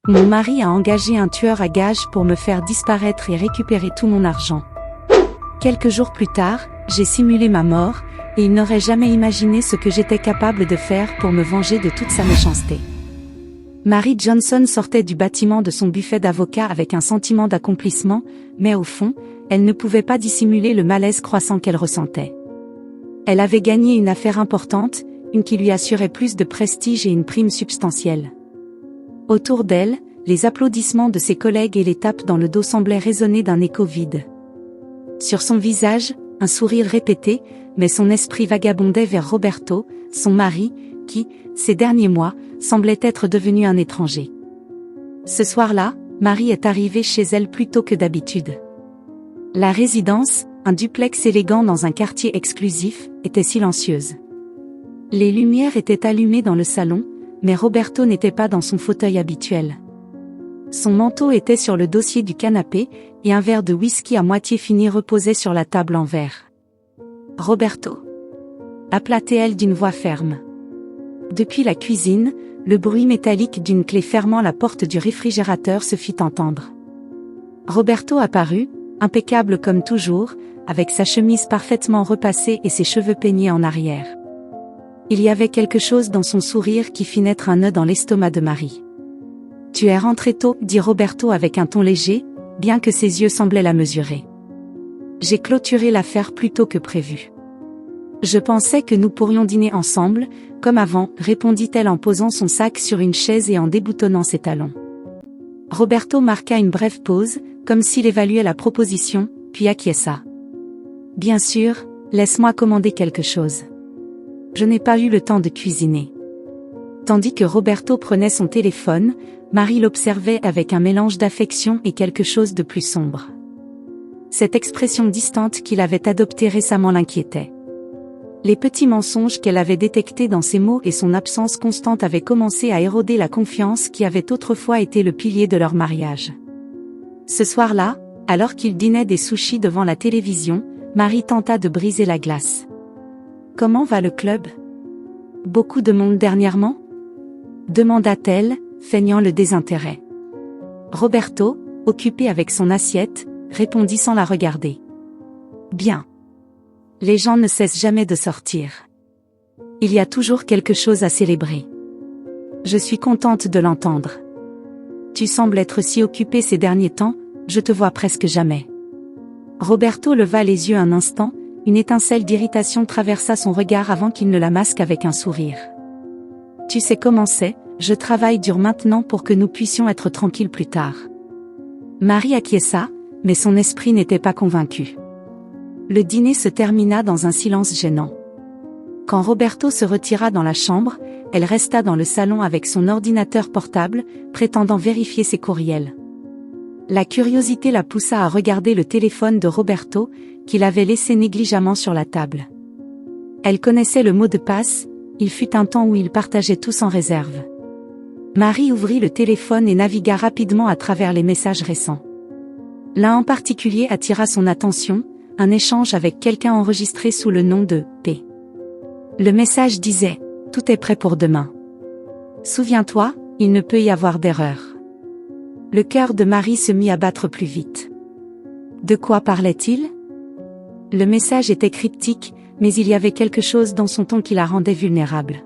Mon mari a engagé un tueur à gages pour me faire disparaître et récupérer tout mon argent. Quelques jours plus tard, j'ai simulé ma mort, et il n'aurait jamais imaginé ce que j'étais capable de faire pour me venger de toute sa méchanceté. Mary Johnson sortait du bâtiment de son buffet d'avocat avec un sentiment d'accomplissement, mais au fond, elle ne pouvait pas dissimuler le malaise croissant qu'elle ressentait. Elle avait gagné une affaire importante, une qui lui assurait plus de prestige et une prime substantielle. Autour d'elle, les applaudissements de ses collègues et les tapes dans le dos semblaient résonner d'un écho vide. Sur son visage, un sourire répété, mais son esprit vagabondait vers Roberto, son mari, qui, ces derniers mois, semblait être devenu un étranger. Ce soir-là, Mary est arrivée chez elle plus tôt que d'habitude. La résidence, un duplex élégant dans un quartier exclusif, était silencieuse. Les lumières étaient allumées dans le salon, mais Roberto n'était pas dans son fauteuil habituel. Son manteau était sur le dossier du canapé, et un verre de whisky à moitié fini reposait sur la table en verre. « Roberto » appela-t-elle d'une voix ferme. Depuis la cuisine, le bruit métallique d'une clé fermant la porte du réfrigérateur se fit entendre. Roberto apparut, impeccable comme toujours, avec sa chemise parfaitement repassée et ses cheveux peignés en arrière. Il y avait quelque chose dans son sourire qui fit naître un nœud dans l'estomac de Mary. « Tu es rentré tôt » dit Roberto avec un ton léger, bien que ses yeux semblaient la mesurer. « J'ai clôturé l'affaire plus tôt que prévu. »« Je pensais que nous pourrions dîner ensemble, comme avant » répondit-elle en posant son sac sur une chaise et en déboutonnant ses talons. Roberto marqua une brève pause, comme s'il évaluait la proposition, puis acquiesça. « Bien sûr, laisse-moi commander quelque chose. Je n'ai pas eu le temps de cuisiner. » Tandis que Roberto prenait son téléphone, Mary l'observait avec un mélange d'affection et quelque chose de plus sombre. Cette expression distante qu'il avait adoptée récemment l'inquiétait. Les petits mensonges qu'elle avait détectés dans ses mots et son absence constante avaient commencé à éroder la confiance qui avait autrefois été le pilier de leur mariage. Ce soir-là, alors qu'il dînait des sushis devant la télévision, Mary tenta de briser la glace. « Comment va le club ? Beaucoup de monde dernièrement ? » demanda-t-elle, feignant le désintérêt. Roberto, occupé avec son assiette, répondit sans la regarder. « Bien. Les gens ne cessent jamais de sortir. Il y a toujours quelque chose à célébrer. Je suis contente de l'entendre. Tu sembles être si occupé ces derniers temps, je te vois presque jamais. » Roberto leva les yeux un instant, une étincelle d'irritation traversa son regard avant qu'il ne la masque avec un sourire. « Tu sais comment c'est, je travaille dur maintenant pour que nous puissions être tranquilles plus tard. » Mary acquiesça, mais son esprit n'était pas convaincu. Le dîner se termina dans un silence gênant. Quand Roberto se retira dans la chambre, elle resta dans le salon avec son ordinateur portable, prétendant vérifier ses courriels. La curiosité la poussa à regarder le téléphone de Roberto, qu'il avait laissé négligemment sur la table. Elle connaissait le mot de passe, il fut un temps où ils partageaient tout sans réserve. Mary ouvrit le téléphone et navigua rapidement à travers les messages récents. L'un en particulier attira son attention, un échange avec quelqu'un enregistré sous le nom de P. Le message disait « Tout est prêt pour demain. Souviens-toi, il ne peut y avoir d'erreur. » Le cœur de Mary se mit à battre plus vite. De quoi parlait-il ? Le message était cryptique, mais il y avait quelque chose dans son ton qui la rendait vulnérable.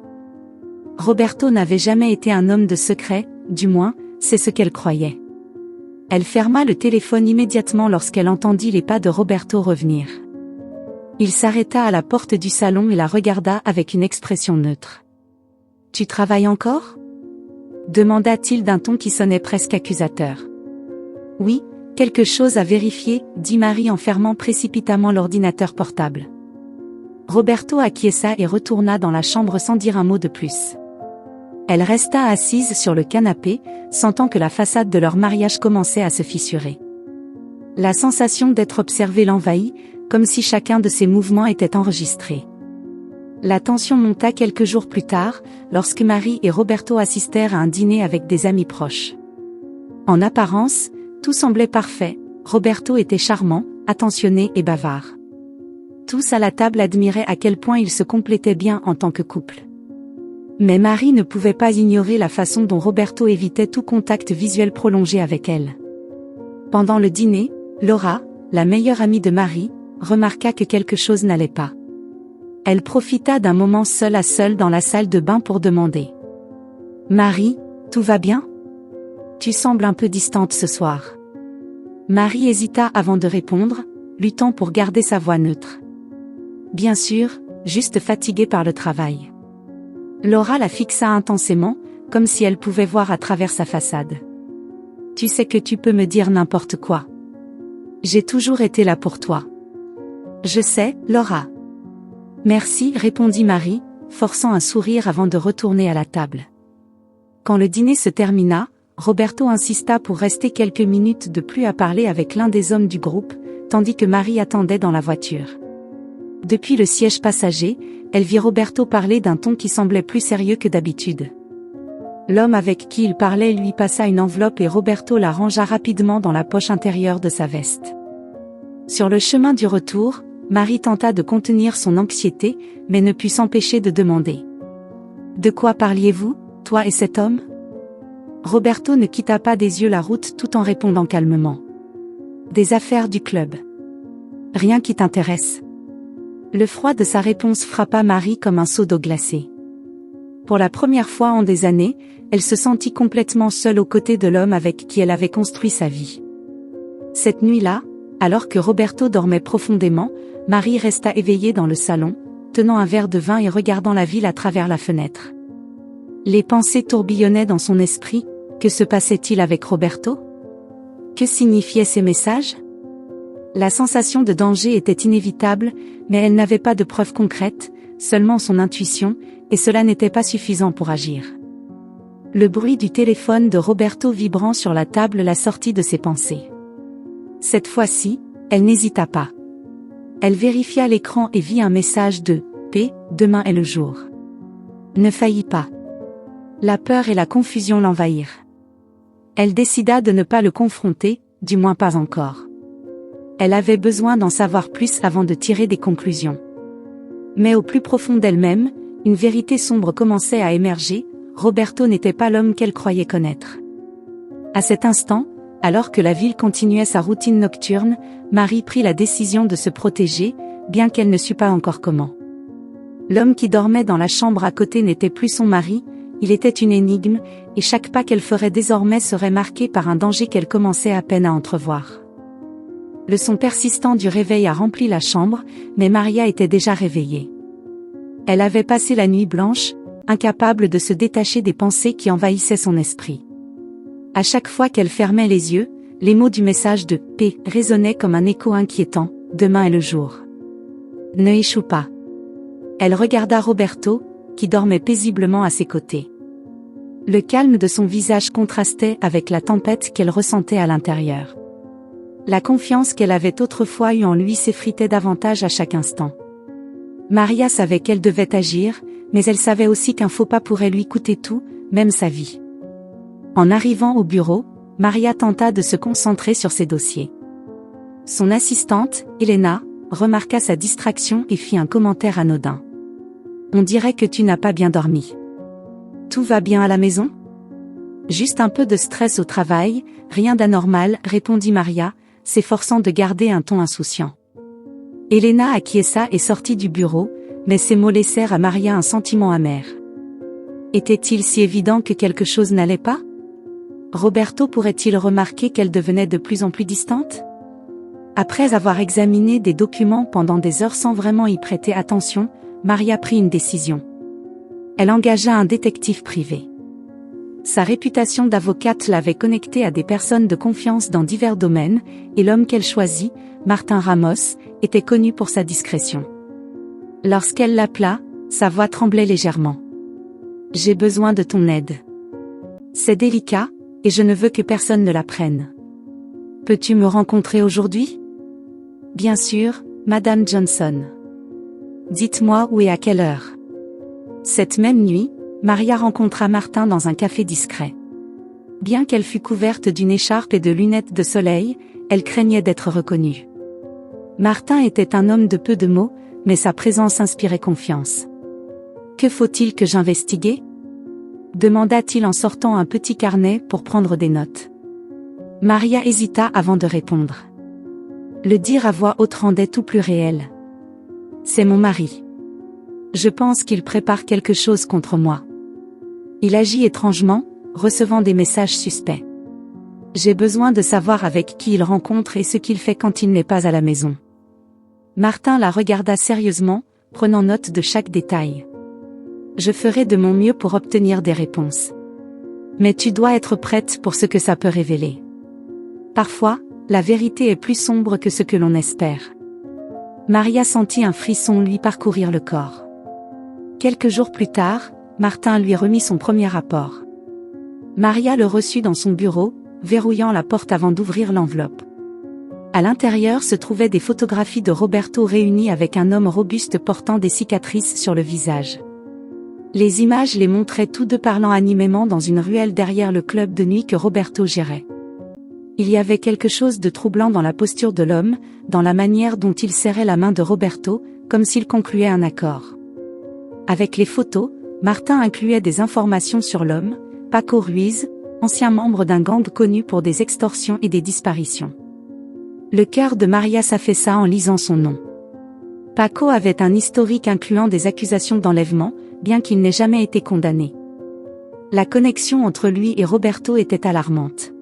Roberto n'avait jamais été un homme de secret, du moins, c'est ce qu'elle croyait. Elle ferma le téléphone immédiatement lorsqu'elle entendit les pas de Roberto revenir. Il s'arrêta à la porte du salon et la regarda avec une expression neutre. « Tu travailles encore ? » demanda-t-il d'un ton qui sonnait presque accusateur. « Oui, quelque chose à vérifier, » dit Mary en fermant précipitamment l'ordinateur portable. Roberto acquiesça et retourna dans la chambre sans dire un mot de plus. Elle resta assise sur le canapé, sentant que la façade de leur mariage commençait à se fissurer. La sensation d'être observée l'envahit, comme si chacun de ses mouvements était enregistré. La tension monta quelques jours plus tard, lorsque Mary et Roberto assistèrent à un dîner avec des amis proches. En apparence, tout semblait parfait, Roberto était charmant, attentionné et bavard. Tous à la table admiraient à quel point ils se complétaient bien en tant que couple. Mais Marie ne pouvait pas ignorer la façon dont Roberto évitait tout contact visuel prolongé avec elle. Pendant le dîner, Laura, la meilleure amie de Marie, remarqua que quelque chose n'allait pas. Elle profita d'un moment seul à seul dans la salle de bain pour demander. « Marie, tout va bien ? Tu sembles un peu distante ce soir. » Marie hésita avant de répondre, luttant pour garder sa voix neutre. « Bien sûr, juste fatiguée par le travail. » Laura la fixa intensément, comme si elle pouvait voir à travers sa façade. « Tu sais que tu peux me dire n'importe quoi. J'ai toujours été là pour toi. » « Je sais, Laura. » « Merci, » répondit Marie, forçant un sourire avant de retourner à la table. Quand le dîner se termina, Roberto insista pour rester quelques minutes de plus à parler avec l'un des hommes du groupe, tandis que Marie attendait dans la voiture. Depuis le siège passager, elle vit Roberto parler d'un ton qui semblait plus sérieux que d'habitude. L'homme avec qui il parlait lui passa une enveloppe et Roberto la rangea rapidement dans la poche intérieure de sa veste. Sur le chemin du retour, Marie tenta de contenir son anxiété, mais ne put s'empêcher de demander. « De quoi parliez-vous, toi et cet homme ?» Roberto ne quitta pas des yeux la route tout en répondant calmement. « Des affaires du club. Rien qui t'intéresse. » Le froid de sa réponse frappa Marie comme un seau d'eau glacée. Pour la première fois en des années, elle se sentit complètement seule aux côtés de l'homme avec qui elle avait construit sa vie. Cette nuit-là, alors que Roberto dormait profondément, Marie resta éveillée dans le salon, tenant un verre de vin et regardant la ville à travers la fenêtre. Les pensées tourbillonnaient dans son esprit. Que se passait-il avec Roberto ? Que signifiaient ces messages ? La sensation de danger était inévitable, mais elle n'avait pas de preuves concrètes, seulement son intuition, et cela n'était pas suffisant pour agir. Le bruit du téléphone de Roberto vibrant sur la table la sortit de ses pensées. Cette fois-ci, elle n'hésita pas. Elle vérifia l'écran et vit un message de « P, demain est le jour ». Ne faillit pas. La peur et la confusion l'envahirent. Elle décida de ne pas le confronter, du moins pas encore. Elle avait besoin d'en savoir plus avant de tirer des conclusions. Mais au plus profond d'elle-même, une vérité sombre commençait à émerger, Roberto n'était pas l'homme qu'elle croyait connaître. À cet instant, alors que la ville continuait sa routine nocturne, Marie prit la décision de se protéger, bien qu'elle ne sût pas encore comment. L'homme qui dormait dans la chambre à côté n'était plus son mari, il était une énigme, et chaque pas qu'elle ferait désormais serait marqué par un danger qu'elle commençait à peine à entrevoir. Le son persistant du réveil a rempli la chambre, mais Maria était déjà réveillée. Elle avait passé la nuit blanche, incapable de se détacher des pensées qui envahissaient son esprit. À chaque fois qu'elle fermait les yeux, les mots du message de « P » résonnaient comme un écho inquiétant, « Demain est le jour. » Ne échoue pas. Elle regarda Roberto, qui dormait paisiblement à ses côtés. Le calme de son visage contrastait avec la tempête qu'elle ressentait à l'intérieur. La confiance qu'elle avait autrefois eue en lui s'effritait davantage à chaque instant. Maria savait qu'elle devait agir, mais elle savait aussi qu'un faux pas pourrait lui coûter tout, même sa vie. En arrivant au bureau, Maria tenta de se concentrer sur ses dossiers. Son assistante, Elena, remarqua sa distraction et fit un commentaire anodin. « On dirait que tu n'as pas bien dormi. Tout va bien à la maison ? » « Juste un peu de stress au travail, rien d'anormal, » répondit Maria, s'efforçant de garder un ton insouciant. Elena acquiesça et sortit du bureau, mais ces mots laissèrent à Maria un sentiment amer. Était-il si évident que quelque chose n'allait pas ? Roberto pourrait-il remarquer qu'elle devenait de plus en plus distante ? Après avoir examiné des documents pendant des heures sans vraiment y prêter attention, Maria prit une décision. Elle engagea un détective privé. Sa réputation d'avocate l'avait connectée à des personnes de confiance dans divers domaines, et l'homme qu'elle choisit, Martin Ramos, était connu pour sa discrétion. Lorsqu'elle l'appela, sa voix tremblait légèrement. « J'ai besoin de ton aide. C'est délicat, et je ne veux que personne ne l'apprenne. Peux-tu me rencontrer aujourd'hui ? » « Bien sûr, Madame Johnson. » « Dites-moi où et à quelle heure. » Cette même nuit, Maria rencontra Martin dans un café discret. Bien qu'elle fût couverte d'une écharpe et de lunettes de soleil, elle craignait d'être reconnue. Martin était un homme de peu de mots, mais sa présence inspirait confiance. « Que faut-il que j'investigue? Demanda-t-il en sortant un petit carnet pour prendre des notes. Maria hésita avant de répondre. Le dire à voix haute rendait tout plus réel. C'est mon mari. Je pense qu'il prépare quelque chose contre moi. Il agit étrangement, recevant des messages suspects. J'ai besoin de savoir avec qui il rencontre et ce qu'il fait quand il n'est pas à la maison. Martin la regarda sérieusement, prenant note de chaque détail. Je ferai de mon mieux pour obtenir des réponses. Mais tu dois être prête pour ce que ça peut révéler. Parfois, la vérité est plus sombre que ce que l'on espère. Maria sentit un frisson lui parcourir le corps. Quelques jours plus tard, Martin lui remit son premier rapport. Maria le reçut dans son bureau, verrouillant la porte avant d'ouvrir l'enveloppe. À l'intérieur se trouvaient des photographies de Roberto réunies avec un homme robuste portant des cicatrices sur le visage. Les images les montraient tous deux parlant animément dans une ruelle derrière le club de nuit que Roberto gérait. Il y avait quelque chose de troublant dans la posture de l'homme, dans la manière dont il serrait la main de Roberto, comme s'il concluait un accord. Avec les photos, Martin incluait des informations sur l'homme, Paco Ruiz, ancien membre d'un gang connu pour des extorsions et des disparitions. Le cœur de Maria s'affaissa en lisant son nom. Paco avait un historique incluant des accusations d'enlèvement, bien qu'il n'ait jamais été condamné. La connexion entre lui et Roberto était alarmante.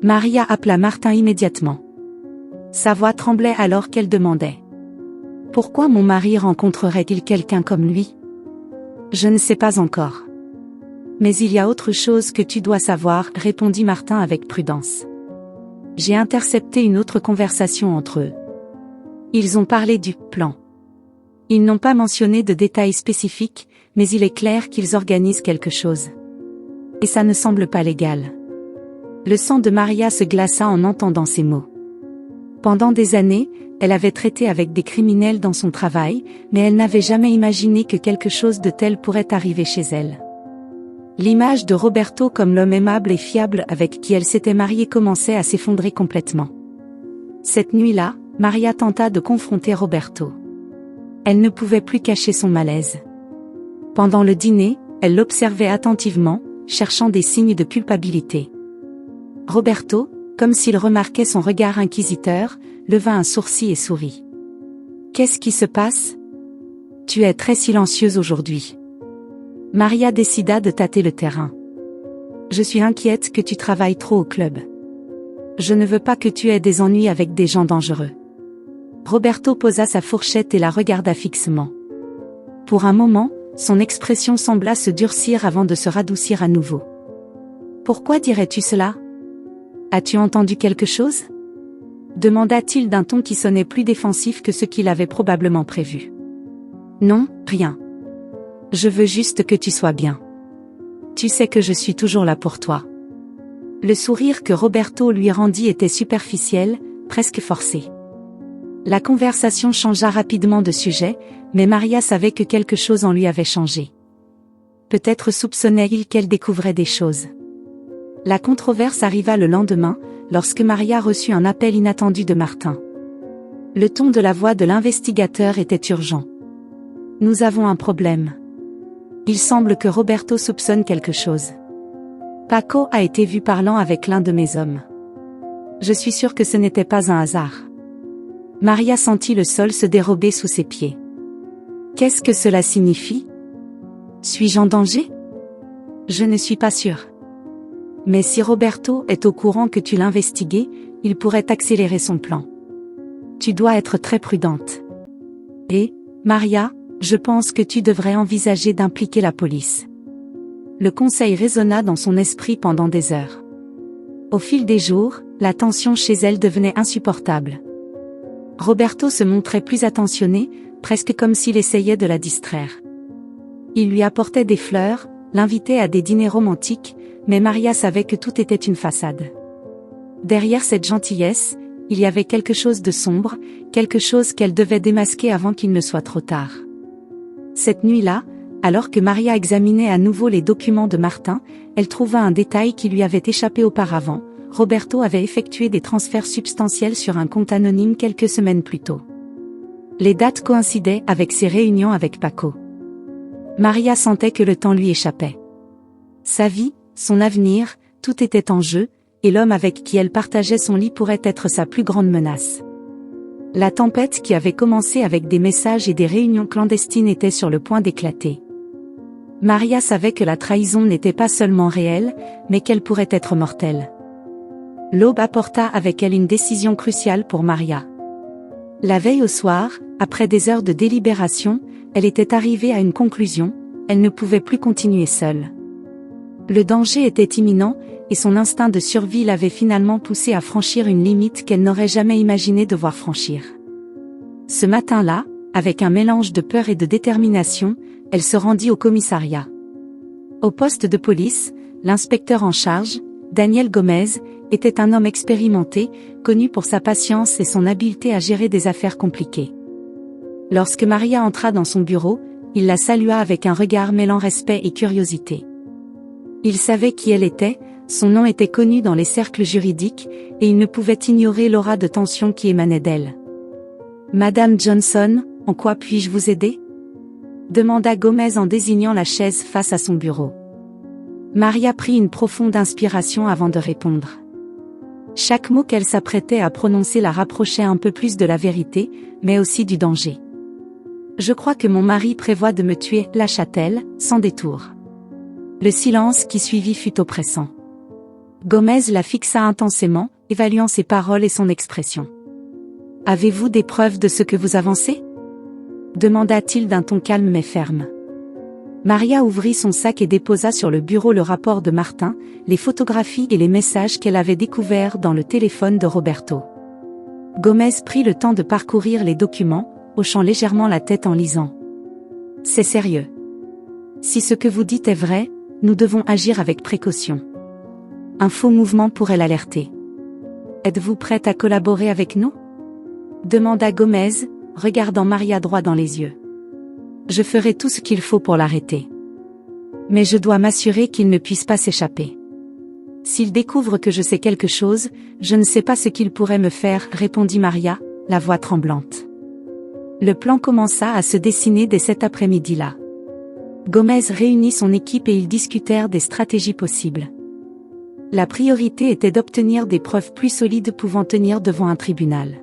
Maria appela Martin immédiatement. Sa voix tremblait alors qu'elle demandait. « Pourquoi mon mari rencontrerait-il quelqu'un comme lui ? Je ne sais pas encore. Mais il y a autre chose que tu dois savoir, répondit Martin avec prudence. J'ai intercepté une autre conversation entre eux. Ils ont parlé du plan. Ils n'ont pas mentionné de détails spécifiques, mais il est clair qu'ils organisent quelque chose. Et ça ne semble pas légal. » Le sang de Maria se glaça en entendant ces mots. Pendant des années, elle avait traité avec des criminels dans son travail, mais elle n'avait jamais imaginé que quelque chose de tel pourrait arriver chez elle. L'image de Roberto comme l'homme aimable et fiable avec qui elle s'était mariée commençait à s'effondrer complètement. Cette nuit-là, Maria tenta de confronter Roberto. Elle ne pouvait plus cacher son malaise. Pendant le dîner, elle l'observait attentivement, cherchant des signes de culpabilité. Roberto, comme s'il remarquait son regard inquisiteur, leva un sourcil et sourit. « Qu'est-ce qui se passe ? Tu es très silencieuse aujourd'hui. » Maria décida de tâter le terrain. « Je suis inquiète que tu travailles trop au club. Je ne veux pas que tu aies des ennuis avec des gens dangereux. » Roberto posa sa fourchette et la regarda fixement. Pour un moment, son expression sembla se durcir avant de se radoucir à nouveau. « Pourquoi dirais-tu cela ? As-tu entendu quelque chose ? Demanda-t-il d'un ton qui sonnait plus défensif que ce qu'il avait probablement prévu. Non, rien. Je veux juste que tu sois bien. Tu sais que je suis toujours là pour toi. Le sourire que Roberto lui rendit était superficiel, presque forcé. La conversation changea rapidement de sujet, mais Maria savait que quelque chose en lui avait changé. Peut-être soupçonnait-il qu'elle découvrait des choses. La controverse arriva le lendemain, lorsque Maria reçut un appel inattendu de Martin. Le ton de la voix de l'investigateur était urgent. « Nous avons un problème. Il semble que Roberto soupçonne quelque chose. Paco a été vu parlant avec l'un de mes hommes. Je suis sûre que ce n'était pas un hasard. » Maria sentit le sol se dérober sous ses pieds. « Qu'est-ce que cela signifie ? Suis-je en danger ? Je ne suis pas sûre. Mais si Roberto est au courant que tu l'investiguais, il pourrait accélérer son plan. Tu dois être très prudente. Et, Maria, je pense que tu devrais envisager d'impliquer la police. » Le conseil résonna dans son esprit pendant des heures. Au fil des jours, la tension chez elle devenait insupportable. Roberto se montrait plus attentionné, presque comme s'il essayait de la distraire. Il lui apportait des fleurs, l'invitait à des dîners romantiques, mais Maria savait que tout était une façade. Derrière cette gentillesse, il y avait quelque chose de sombre, quelque chose qu'elle devait démasquer avant qu'il ne soit trop tard. Cette nuit-là, alors que Maria examinait à nouveau les documents de Martin, elle trouva un détail qui lui avait échappé auparavant. Roberto avait effectué des transferts substantiels sur un compte anonyme quelques semaines plus tôt. Les dates coïncidaient avec ses réunions avec Paco. Maria sentait que le temps lui échappait. Sa vie, son avenir, tout était en jeu, et l'homme avec qui elle partageait son lit pourrait être sa plus grande menace. La tempête qui avait commencé avec des messages et des réunions clandestines était sur le point d'éclater. Maria savait que la trahison n'était pas seulement réelle, mais qu'elle pourrait être mortelle. L'aube apporta avec elle une décision cruciale pour Maria. La veille au soir, après des heures de délibération, elle était arrivée à une conclusion, elle ne pouvait plus continuer seule. Le danger était imminent, et son instinct de survie l'avait finalement poussée à franchir une limite qu'elle n'aurait jamais imaginé devoir franchir. Ce matin-là, avec un mélange de peur et de détermination, elle se rendit au commissariat. Au poste de police, l'inspecteur en charge, Daniel Gomez, était un homme expérimenté, connu pour sa patience et son habileté à gérer des affaires compliquées. Lorsque Maria entra dans son bureau, il la salua avec un regard mêlant respect et curiosité. Il savait qui elle était, son nom était connu dans les cercles juridiques, et il ne pouvait ignorer l'aura de tension qui émanait d'elle. « Madame Johnson, en quoi puis-je vous aider ?» demanda Gomez en désignant la chaise face à son bureau. Maria prit une profonde inspiration avant de répondre. Chaque mot qu'elle s'apprêtait à prononcer la rapprochait un peu plus de la vérité, mais aussi du danger. « Je crois que mon mari prévoit de me tuer, » lâcha-t-elle, sans détour. Le silence qui suivit fut oppressant. Gomez la fixa intensément, évaluant ses paroles et son expression. « Avez-vous des preuves de ce que vous avancez ?» demanda-t-il d'un ton calme mais ferme. Maria ouvrit son sac et déposa sur le bureau le rapport de Martin, les photographies et les messages qu'elle avait découverts dans le téléphone de Roberto. Gomez prit le temps de parcourir les documents, hochant légèrement la tête en lisant. « C'est sérieux. Si ce que vous dites est vrai, nous devons agir avec précaution. Un faux mouvement pourrait l'alerter. Êtes-vous prête à collaborer avec nous ?» demanda Gomez, regardant Maria droit dans les yeux. « Je ferai tout ce qu'il faut pour l'arrêter. Mais je dois m'assurer qu'il ne puisse pas s'échapper. S'il découvre que je sais quelque chose, je ne sais pas ce qu'il pourrait me faire, » répondit Maria, la voix tremblante. Le plan commença à se dessiner dès cet après-midi-là. Gomez réunit son équipe et ils discutèrent des stratégies possibles. La priorité était d'obtenir des preuves plus solides pouvant tenir devant un tribunal.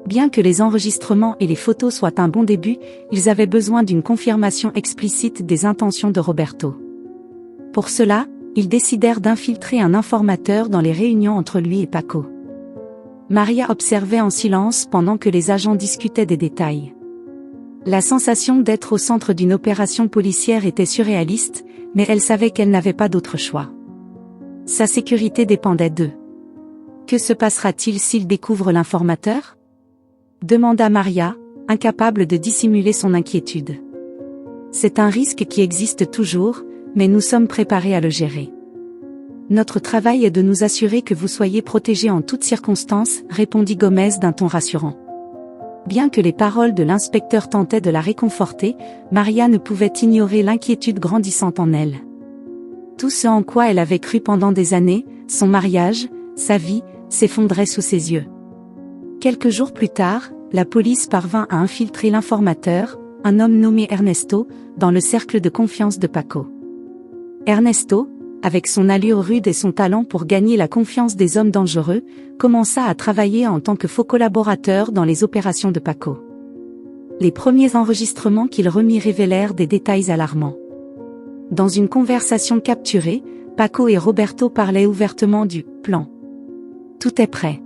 Bien que les enregistrements et les photos soient un bon début, ils avaient besoin d'une confirmation explicite des intentions de Roberto. Pour cela, ils décidèrent d'infiltrer un informateur dans les réunions entre lui et Paco. Maria observait en silence pendant que les agents discutaient des détails. La sensation d'être au centre d'une opération policière était surréaliste, mais elle savait qu'elle n'avait pas d'autre choix. Sa sécurité dépendait d'eux. Que se passera-t-il s'il découvre l'informateur ? demanda Maria, incapable de dissimuler son inquiétude. C'est un risque qui existe toujours, mais nous sommes préparés à le gérer. Notre travail est de nous assurer que vous soyez protégés en toutes circonstances, répondit Gomez d'un ton rassurant. Bien que les paroles de l'inspecteur tentaient de la réconforter, Maria ne pouvait ignorer l'inquiétude grandissante en elle. Tout ce en quoi elle avait cru pendant des années, son mariage, sa vie, s'effondrait sous ses yeux. Quelques jours plus tard, la police parvint à infiltrer l'informateur, un homme nommé Ernesto, dans le cercle de confiance de Paco. Ernesto, avec son allure rude et son talent pour gagner la confiance des hommes dangereux, commença à travailler en tant que faux collaborateur dans les opérations de Paco. Les premiers enregistrements qu'il remit révélèrent des détails alarmants. Dans une conversation capturée, Paco et Roberto parlaient ouvertement du « plan ». Tout est prêt.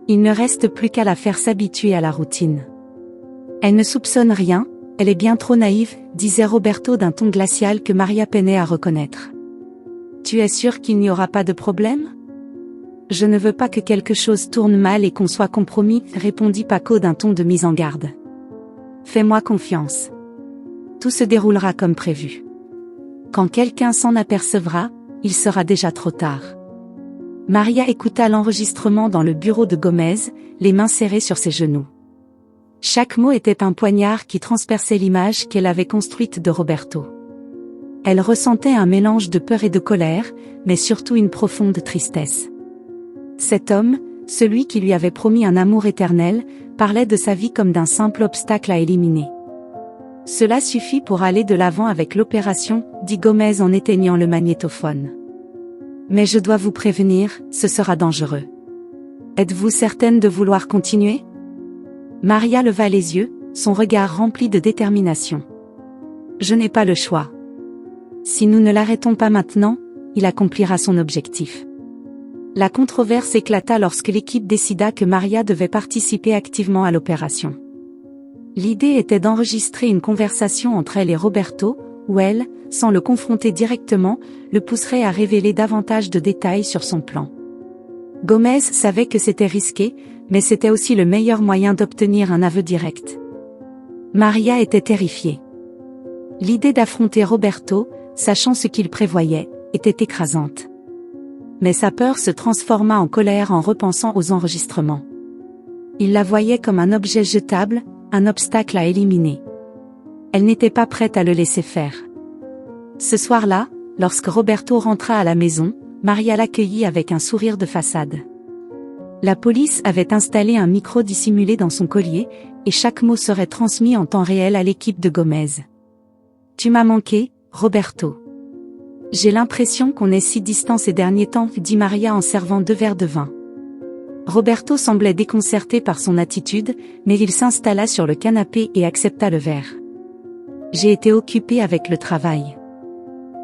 Il ne reste plus qu'à la faire s'habituer à la routine. Elle ne soupçonne rien, elle est bien trop naïve, disait Roberto d'un ton glacial que Maria peinait à reconnaître. Tu es sûr qu'il n'y aura pas de problème ? Je ne veux pas que quelque chose tourne mal et qu'on soit compromis, répondit Paco d'un ton de mise en garde. Fais-moi confiance. Tout se déroulera comme prévu. Quand quelqu'un s'en apercevra, il sera déjà trop tard. Maria écouta l'enregistrement dans le bureau de Gomez, les mains serrées sur ses genoux. Chaque mot était un poignard qui transperçait l'image qu'elle avait construite de Roberto. Elle ressentait un mélange de peur et de colère, mais surtout une profonde tristesse. Cet homme, celui qui lui avait promis un amour éternel, parlait de sa vie comme d'un simple obstacle à éliminer. Cela suffit pour aller de l'avant avec l'opération, dit Gomez en éteignant le magnétophone. Mais je dois vous prévenir, ce sera dangereux. Êtes-vous certaine de vouloir continuer? Maria leva les yeux, son regard rempli de détermination. Je n'ai pas le choix. Si nous ne l'arrêtons pas maintenant, il accomplira son objectif. La controverse éclata lorsque l'équipe décida que Maria devait participer activement à l'opération. L'idée était d'enregistrer une conversation entre elle et Roberto, où elle, sans le confronter directement, le pousserait à révéler davantage de détails sur son plan. Gomez savait que c'était risqué, mais c'était aussi le meilleur moyen d'obtenir un aveu direct. Maria était terrifiée. L'idée d'affronter Roberto, sachant ce qu'il prévoyait, était écrasante. Mais sa peur se transforma en colère en repensant aux enregistrements. Il la voyait comme un objet jetable, un obstacle à éliminer. Elle n'était pas prête à le laisser faire. Ce soir-là, lorsque Roberto rentra à la maison, Maria l'accueillit avec un sourire de façade. La police avait installé un micro dissimulé dans son collier, et chaque mot serait transmis en temps réel à l'équipe de Gomez. « Tu m'as manqué, Roberto. J'ai l'impression qu'on est si distants ces derniers temps, dit Maria en servant 2 verres de vin. Roberto semblait déconcerté par son attitude, mais il s'installa sur le canapé et accepta le verre. J'ai été occupé avec le travail.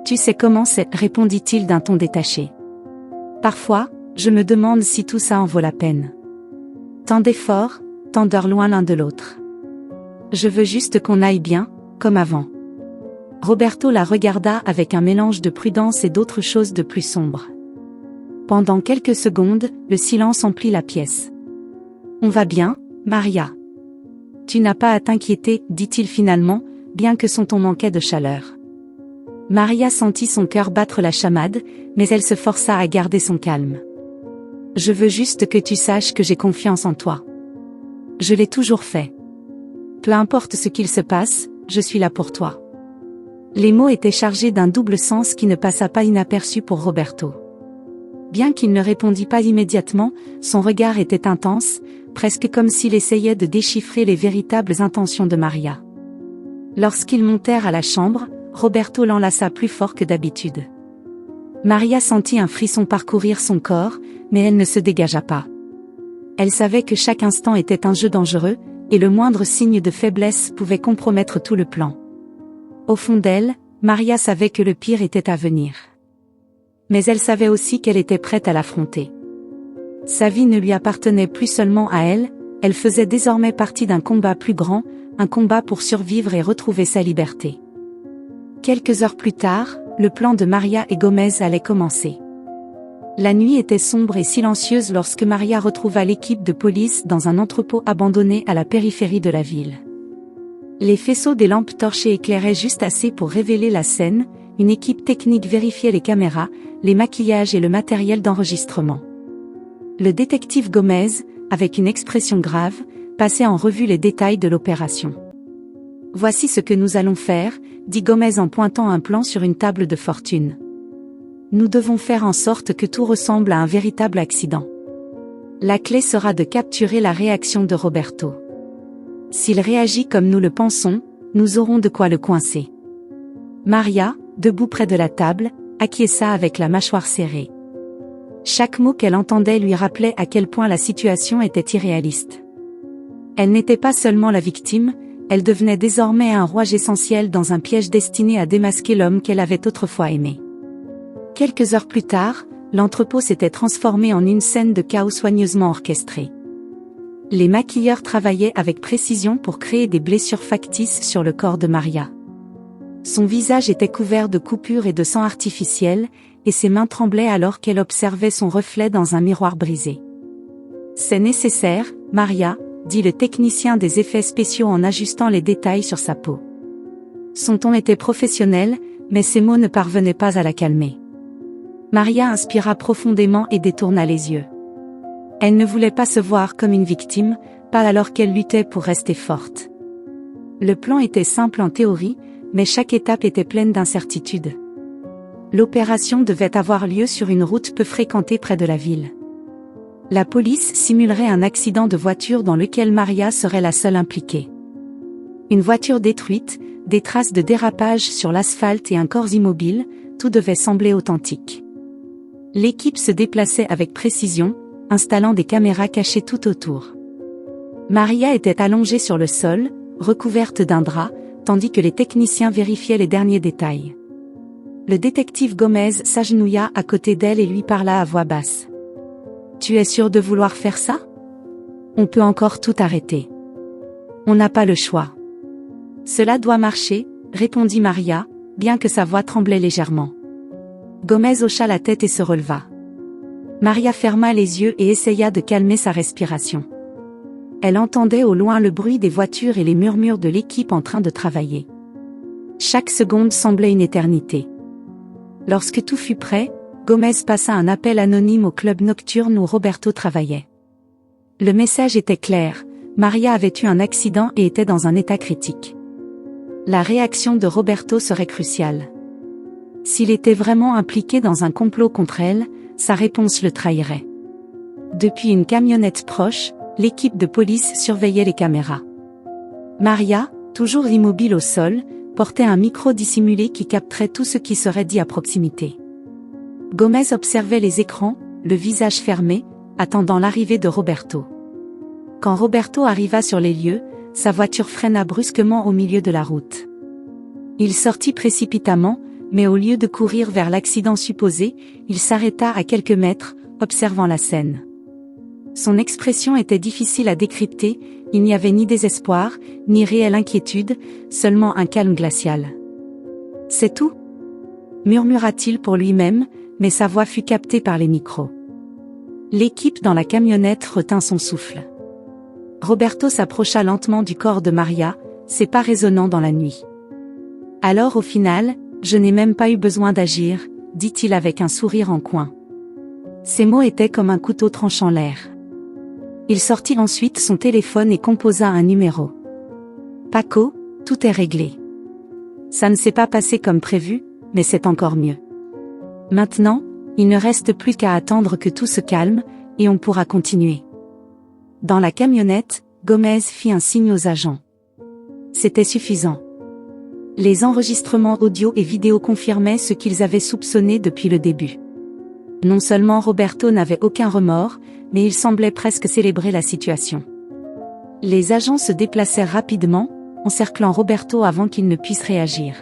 Tu sais comment c'est, répondit-il d'un ton détaché. Parfois, je me demande si tout ça en vaut la peine. Tant d'efforts, tant d'heures loin l'un de l'autre. Je veux juste qu'on aille bien, comme avant. Roberto la regarda avec un mélange de prudence et d'autres choses de plus sombres. Pendant quelques secondes, le silence emplit la pièce. On va bien, Maria. Tu n'as pas à t'inquiéter, dit-il finalement, bien que son ton manquait de chaleur. Maria sentit son cœur battre la chamade, mais elle se força à garder son calme. Je veux juste que tu saches que j'ai confiance en toi. Je l'ai toujours fait. Peu importe ce qu'il se passe, je suis là pour toi. Les mots étaient chargés d'un double sens qui ne passa pas inaperçu pour Roberto. Bien qu'il ne répondît pas immédiatement, son regard était intense, presque comme s'il essayait de déchiffrer les véritables intentions de Maria. Lorsqu'ils montèrent à la chambre, Roberto l'enlaça plus fort que d'habitude. Maria sentit un frisson parcourir son corps, mais elle ne se dégagea pas. Elle savait que chaque instant était un jeu dangereux, et le moindre signe de faiblesse pouvait compromettre tout le plan. Au fond d'elle, Maria savait que le pire était à venir. Mais elle savait aussi qu'elle était prête à l'affronter. Sa vie ne lui appartenait plus seulement à elle, elle faisait désormais partie d'un combat plus grand, un combat pour survivre et retrouver sa liberté. Quelques heures plus tard, le plan de Maria et Gomez allait commencer. La nuit était sombre et silencieuse lorsque Maria retrouva l'équipe de police dans un entrepôt abandonné à la périphérie de la ville. Les faisceaux des lampes torchées éclairaient juste assez pour révéler la scène, une équipe technique vérifiait les caméras, les maquillages et le matériel d'enregistrement. Le détective Gomez, avec une expression grave, passait en revue les détails de l'opération. « Voici ce que nous allons faire », dit Gomez en pointant un plan sur une table de fortune. « Nous devons faire en sorte que tout ressemble à un véritable accident. La clé sera de capturer la réaction de Roberto. S'il réagit comme nous le pensons, nous aurons de quoi le coincer. » Maria, debout près de la table, acquiesça avec la mâchoire serrée. Chaque mot qu'elle entendait lui rappelait à quel point la situation était irréaliste. Elle n'était pas seulement la victime, elle devenait désormais un rouage essentiel dans un piège destiné à démasquer l'homme qu'elle avait autrefois aimé. Quelques heures plus tard, l'entrepôt s'était transformé en une scène de chaos soigneusement orchestrée. Les maquilleurs travaillaient avec précision pour créer des blessures factices sur le corps de Maria. Son visage était couvert de coupures et de sang artificiel, et ses mains tremblaient alors qu'elle observait son reflet dans un miroir brisé. « C'est nécessaire, Maria », dit le technicien des effets spéciaux en ajustant les détails sur sa peau. Son ton était professionnel, mais ses mots ne parvenaient pas à la calmer. Maria inspira profondément et détourna les yeux. Elle ne voulait pas se voir comme une victime, pas alors qu'elle luttait pour rester forte. Le plan était simple en théorie, mais chaque étape était pleine d'incertitudes. L'opération devait avoir lieu sur une route peu fréquentée près de la ville. La police simulerait un accident de voiture dans lequel Maria serait la seule impliquée. Une voiture détruite, des traces de dérapage sur l'asphalte et un corps immobile, tout devait sembler authentique. L'équipe se déplaçait avec précision, installant des caméras cachées tout autour. Maria était allongée sur le sol, recouverte d'un drap, tandis que les techniciens vérifiaient les derniers détails. Le détective Gomez s'agenouilla à côté d'elle et lui parla à voix basse. « Tu es sûr de vouloir faire ça ? On peut encore tout arrêter. On n'a pas le choix. » « Cela doit marcher, » répondit Maria, bien que sa voix tremblait légèrement. Gomez hocha la tête et se releva. Maria ferma les yeux et essaya de calmer sa respiration. Elle entendait au loin le bruit des voitures et les murmures de l'équipe en train de travailler. Chaque seconde semblait une éternité. Lorsque tout fut prêt, Gomez passa un appel anonyme au club nocturne où Roberto travaillait. Le message était clair, Maria avait eu un accident et était dans un état critique. La réaction de Roberto serait cruciale. S'il était vraiment impliqué dans un complot contre elle, sa réponse le trahirait. Depuis une camionnette proche, l'équipe de police surveillait les caméras. Maria, toujours immobile au sol, portait un micro dissimulé qui capterait tout ce qui serait dit à proximité. Gomez observait les écrans, le visage fermé, attendant l'arrivée de Roberto. Quand Roberto arriva sur les lieux, sa voiture freina brusquement au milieu de la route. Il sortit précipitamment, mais au lieu de courir vers l'accident supposé, il s'arrêta à quelques mètres, observant la scène. Son expression était difficile à décrypter, il n'y avait ni désespoir, ni réelle inquiétude, seulement un calme glacial. « C'est tout ?» murmura-t-il pour lui-même, mais sa voix fut captée par les micros. L'équipe dans la camionnette retint son souffle. Roberto s'approcha lentement du corps de Maria, ses pas résonnant dans la nuit. « Alors au final, je n'ai même pas eu besoin d'agir, » dit-il avec un sourire en coin. Ces mots étaient comme un couteau tranchant l'air. Il sortit ensuite son téléphone et composa un numéro. « Paco, tout est réglé. Ça ne s'est pas passé comme prévu, mais c'est encore mieux. Maintenant, il ne reste plus qu'à attendre que tout se calme, et on pourra continuer. » Dans la camionnette, Gomez fit un signe aux agents. C'était suffisant. Les enregistrements audio et vidéo confirmaient ce qu'ils avaient soupçonné depuis le début. Non seulement Roberto n'avait aucun remords, mais il semblait presque célébrer la situation. Les agents se déplacèrent rapidement, encerclant Roberto avant qu'il ne puisse réagir.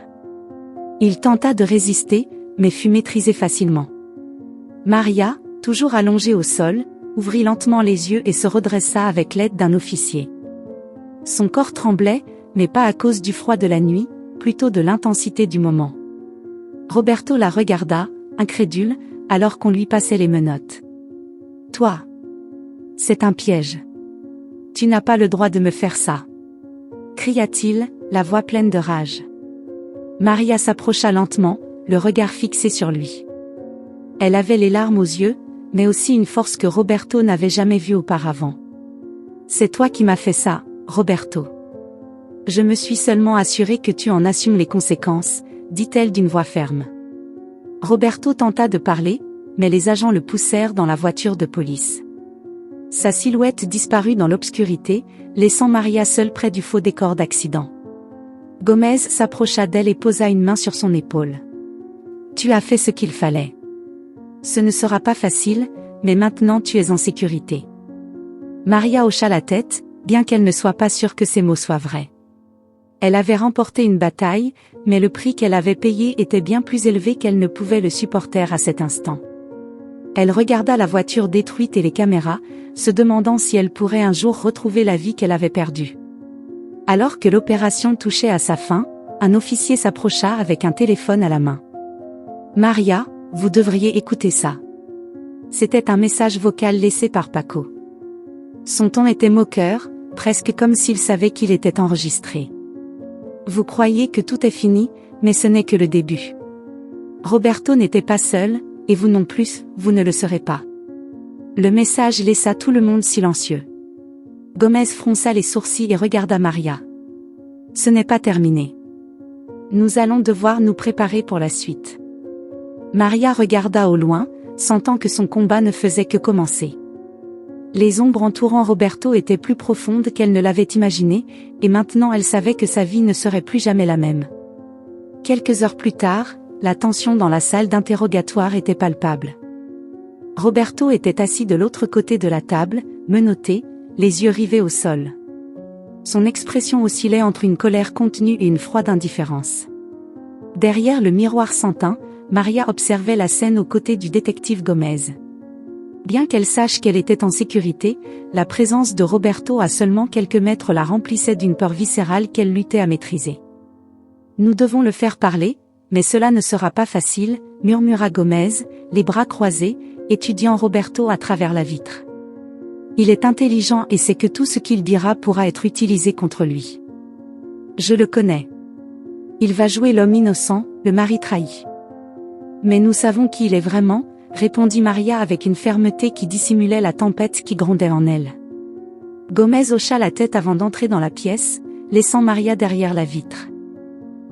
Il tenta de résister, mais fut maîtrisé facilement. Maria, toujours allongée au sol, ouvrit lentement les yeux et se redressa avec l'aide d'un officier. Son corps tremblait, mais pas à cause du froid de la nuit, plutôt de l'intensité du moment. Roberto la regarda, incrédule, alors qu'on lui passait les menottes. « Toi. C'est un piège. Tu n'as pas le droit de me faire ça. » cria-t-il, la voix pleine de rage. Maria s'approcha lentement, le regard fixé sur lui. Elle avait les larmes aux yeux, mais aussi une force que Roberto n'avait jamais vue auparavant. « C'est toi qui m'as fait ça, Roberto. Je me suis seulement assurée que tu en assumes les conséquences, » dit-elle d'une voix ferme. Roberto tenta de parler, mais les agents le poussèrent dans la voiture de police. Sa silhouette disparut dans l'obscurité, laissant Maria seule près du faux décor d'accident. Gomez s'approcha d'elle et posa une main sur son épaule. « Tu as fait ce qu'il fallait. Ce ne sera pas facile, mais maintenant tu es en sécurité. » Maria hocha la tête, bien qu'elle ne soit pas sûre que ces mots soient vrais. Elle avait remporté une bataille, mais le prix qu'elle avait payé était bien plus élevé qu'elle ne pouvait le supporter à cet instant. Elle regarda la voiture détruite et les caméras, se demandant si elle pourrait un jour retrouver la vie qu'elle avait perdue. Alors que l'opération touchait à sa fin, un officier s'approcha avec un téléphone à la main. « Maria, vous devriez écouter ça. » C'était un message vocal laissé par Paco. Son ton était moqueur, presque comme s'il savait qu'il était enregistré. « Vous croyez que tout est fini, mais ce n'est que le début. Roberto n'était pas seul, et vous non plus, vous ne le serez pas. » Le message laissa tout le monde silencieux. Gomez fronça les sourcils et regarda Maria. « Ce n'est pas terminé. Nous allons devoir nous préparer pour la suite. » Maria regarda au loin, sentant que son combat ne faisait que commencer. Les ombres entourant Roberto étaient plus profondes qu'elle ne l'avait imaginé, et maintenant elle savait que sa vie ne serait plus jamais la même. Quelques heures plus tard, la tension dans la salle d'interrogatoire était palpable. Roberto était assis de l'autre côté de la table, menotté, les yeux rivés au sol. Son expression oscillait entre une colère contenue et une froide indifférence. Derrière le miroir sans teint, Maria observait la scène aux côtés du détective Gomez. Bien qu'elle sache qu'elle était en sécurité, la présence de Roberto à seulement quelques mètres la remplissait d'une peur viscérale qu'elle luttait à maîtriser. « Nous devons le faire parler, mais cela ne sera pas facile », murmura Gomez, les bras croisés, étudiant Roberto à travers la vitre. « Il est intelligent et sait que tout ce qu'il dira pourra être utilisé contre lui. Je le connais. Il va jouer l'homme innocent, le mari trahi. Mais nous savons qui il est vraiment, » répondit Maria avec une fermeté qui dissimulait la tempête qui grondait en elle. Gomez hocha la tête avant d'entrer dans la pièce, laissant Maria derrière la vitre.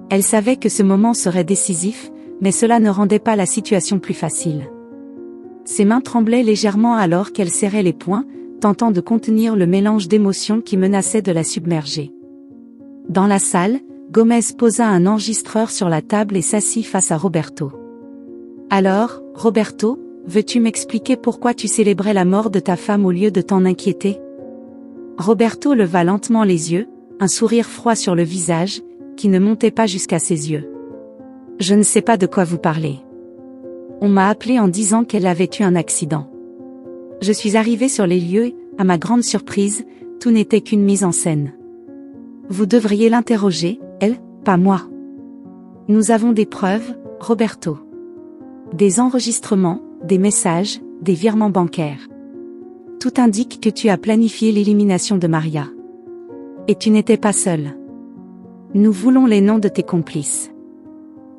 Elle savait que ce moment serait décisif, mais cela ne rendait pas la situation plus facile. Ses mains tremblaient légèrement alors qu'elle serrait les poings, tentant de contenir le mélange d'émotions qui menaçait de la submerger. Dans la salle, Gomez posa un enregistreur sur la table et s'assit face à Roberto. « Alors, Roberto, veux-tu m'expliquer pourquoi tu célébrais la mort de ta femme au lieu de t'en inquiéter ?» Roberto leva lentement les yeux, un sourire froid sur le visage, qui ne montait pas jusqu'à ses yeux. « Je ne sais pas de quoi vous parlez. On m'a appelé en disant qu'elle avait eu un accident. Je suis arrivé sur les lieux et, à ma grande surprise, tout n'était qu'une mise en scène. Vous devriez l'interroger, elle, pas moi. Nous avons des preuves, Roberto. Des enregistrements, des messages, des virements bancaires. Tout indique que tu as planifié l'élimination de Maria. Et tu n'étais pas seul. Nous voulons les noms de tes complices. »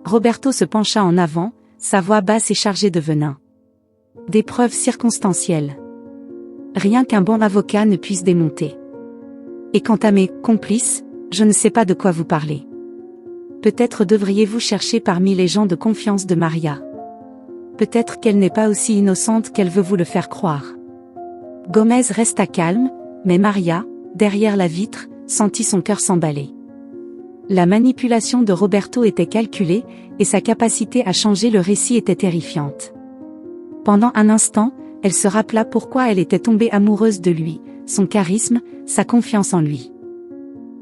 Roberto se pencha en avant, sa voix basse et chargée de venin. « Des preuves circonstancielles. Rien qu'un bon avocat ne puisse démonter. Et quant à mes complices, je ne sais pas de quoi vous parlez. Peut-être devriez-vous chercher parmi les gens de confiance de Maria. Peut-être qu'elle n'est pas aussi innocente qu'elle veut vous le faire croire. » Gomez resta calme, mais Maria, derrière la vitre, sentit son cœur s'emballer. La manipulation de Roberto était calculée, et sa capacité à changer le récit était terrifiante. Pendant un instant, elle se rappela pourquoi elle était tombée amoureuse de lui, son charisme, sa confiance en lui.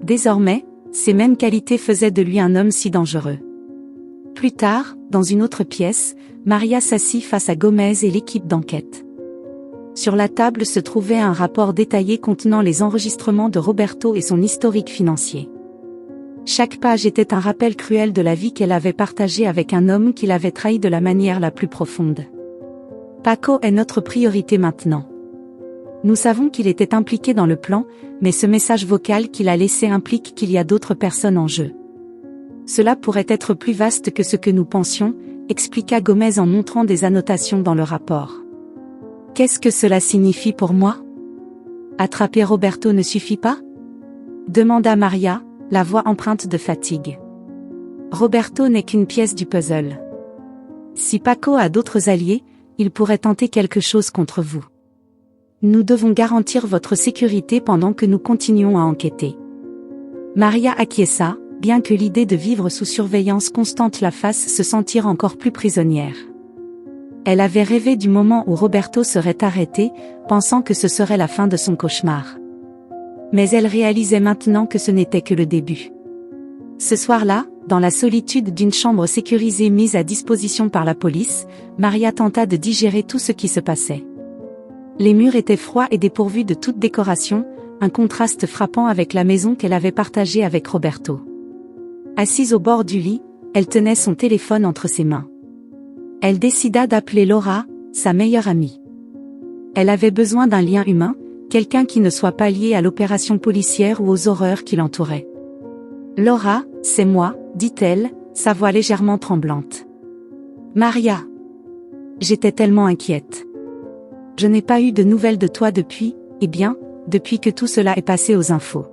Désormais, ces mêmes qualités faisaient de lui un homme si dangereux. Plus tard, dans une autre pièce, Maria s'assit face à Gomez et l'équipe d'enquête. Sur la table se trouvait un rapport détaillé contenant les enregistrements de Roberto et son historique financier. Chaque page était un rappel cruel de la vie qu'elle avait partagée avec un homme qui l'avait trahi de la manière la plus profonde. Paco est notre priorité maintenant. Nous savons qu'il était impliqué dans le plan, mais ce message vocal qu'il a laissé implique qu'il y a d'autres personnes en jeu. Cela pourrait être plus vaste que ce que nous pensions, expliqua Gomez en montrant des annotations dans le rapport. Qu'est-ce que cela signifie pour moi? Attraper Roberto ne suffit pas? Demanda Maria, la voix empreinte de fatigue. Roberto n'est qu'une pièce du puzzle. Si Paco a d'autres alliés, il pourrait tenter quelque chose contre vous. Nous devons garantir votre sécurité pendant que nous continuons à enquêter. Maria acquiesça, bien que l'idée de vivre sous surveillance constante la fasse se sentir encore plus prisonnière. Elle avait rêvé du moment où Roberto serait arrêté, pensant que ce serait la fin de son cauchemar. Mais elle réalisait maintenant que ce n'était que le début. Ce soir-là, dans la solitude d'une chambre sécurisée mise à disposition par la police, Maria tenta de digérer tout ce qui se passait. Les murs étaient froids et dépourvus de toute décoration, un contraste frappant avec la maison qu'elle avait partagée avec Roberto. Assise au bord du lit, elle tenait son téléphone entre ses mains. Elle décida d'appeler Laura, sa meilleure amie. Elle avait besoin d'un lien humain, quelqu'un qui ne soit pas lié à l'opération policière ou aux horreurs qui l'entouraient. « Laura, c'est moi », dit-elle, sa voix légèrement tremblante. « Maria. J'étais tellement inquiète. Je n'ai pas eu de nouvelles de toi depuis, depuis que tout cela est passé aux infos.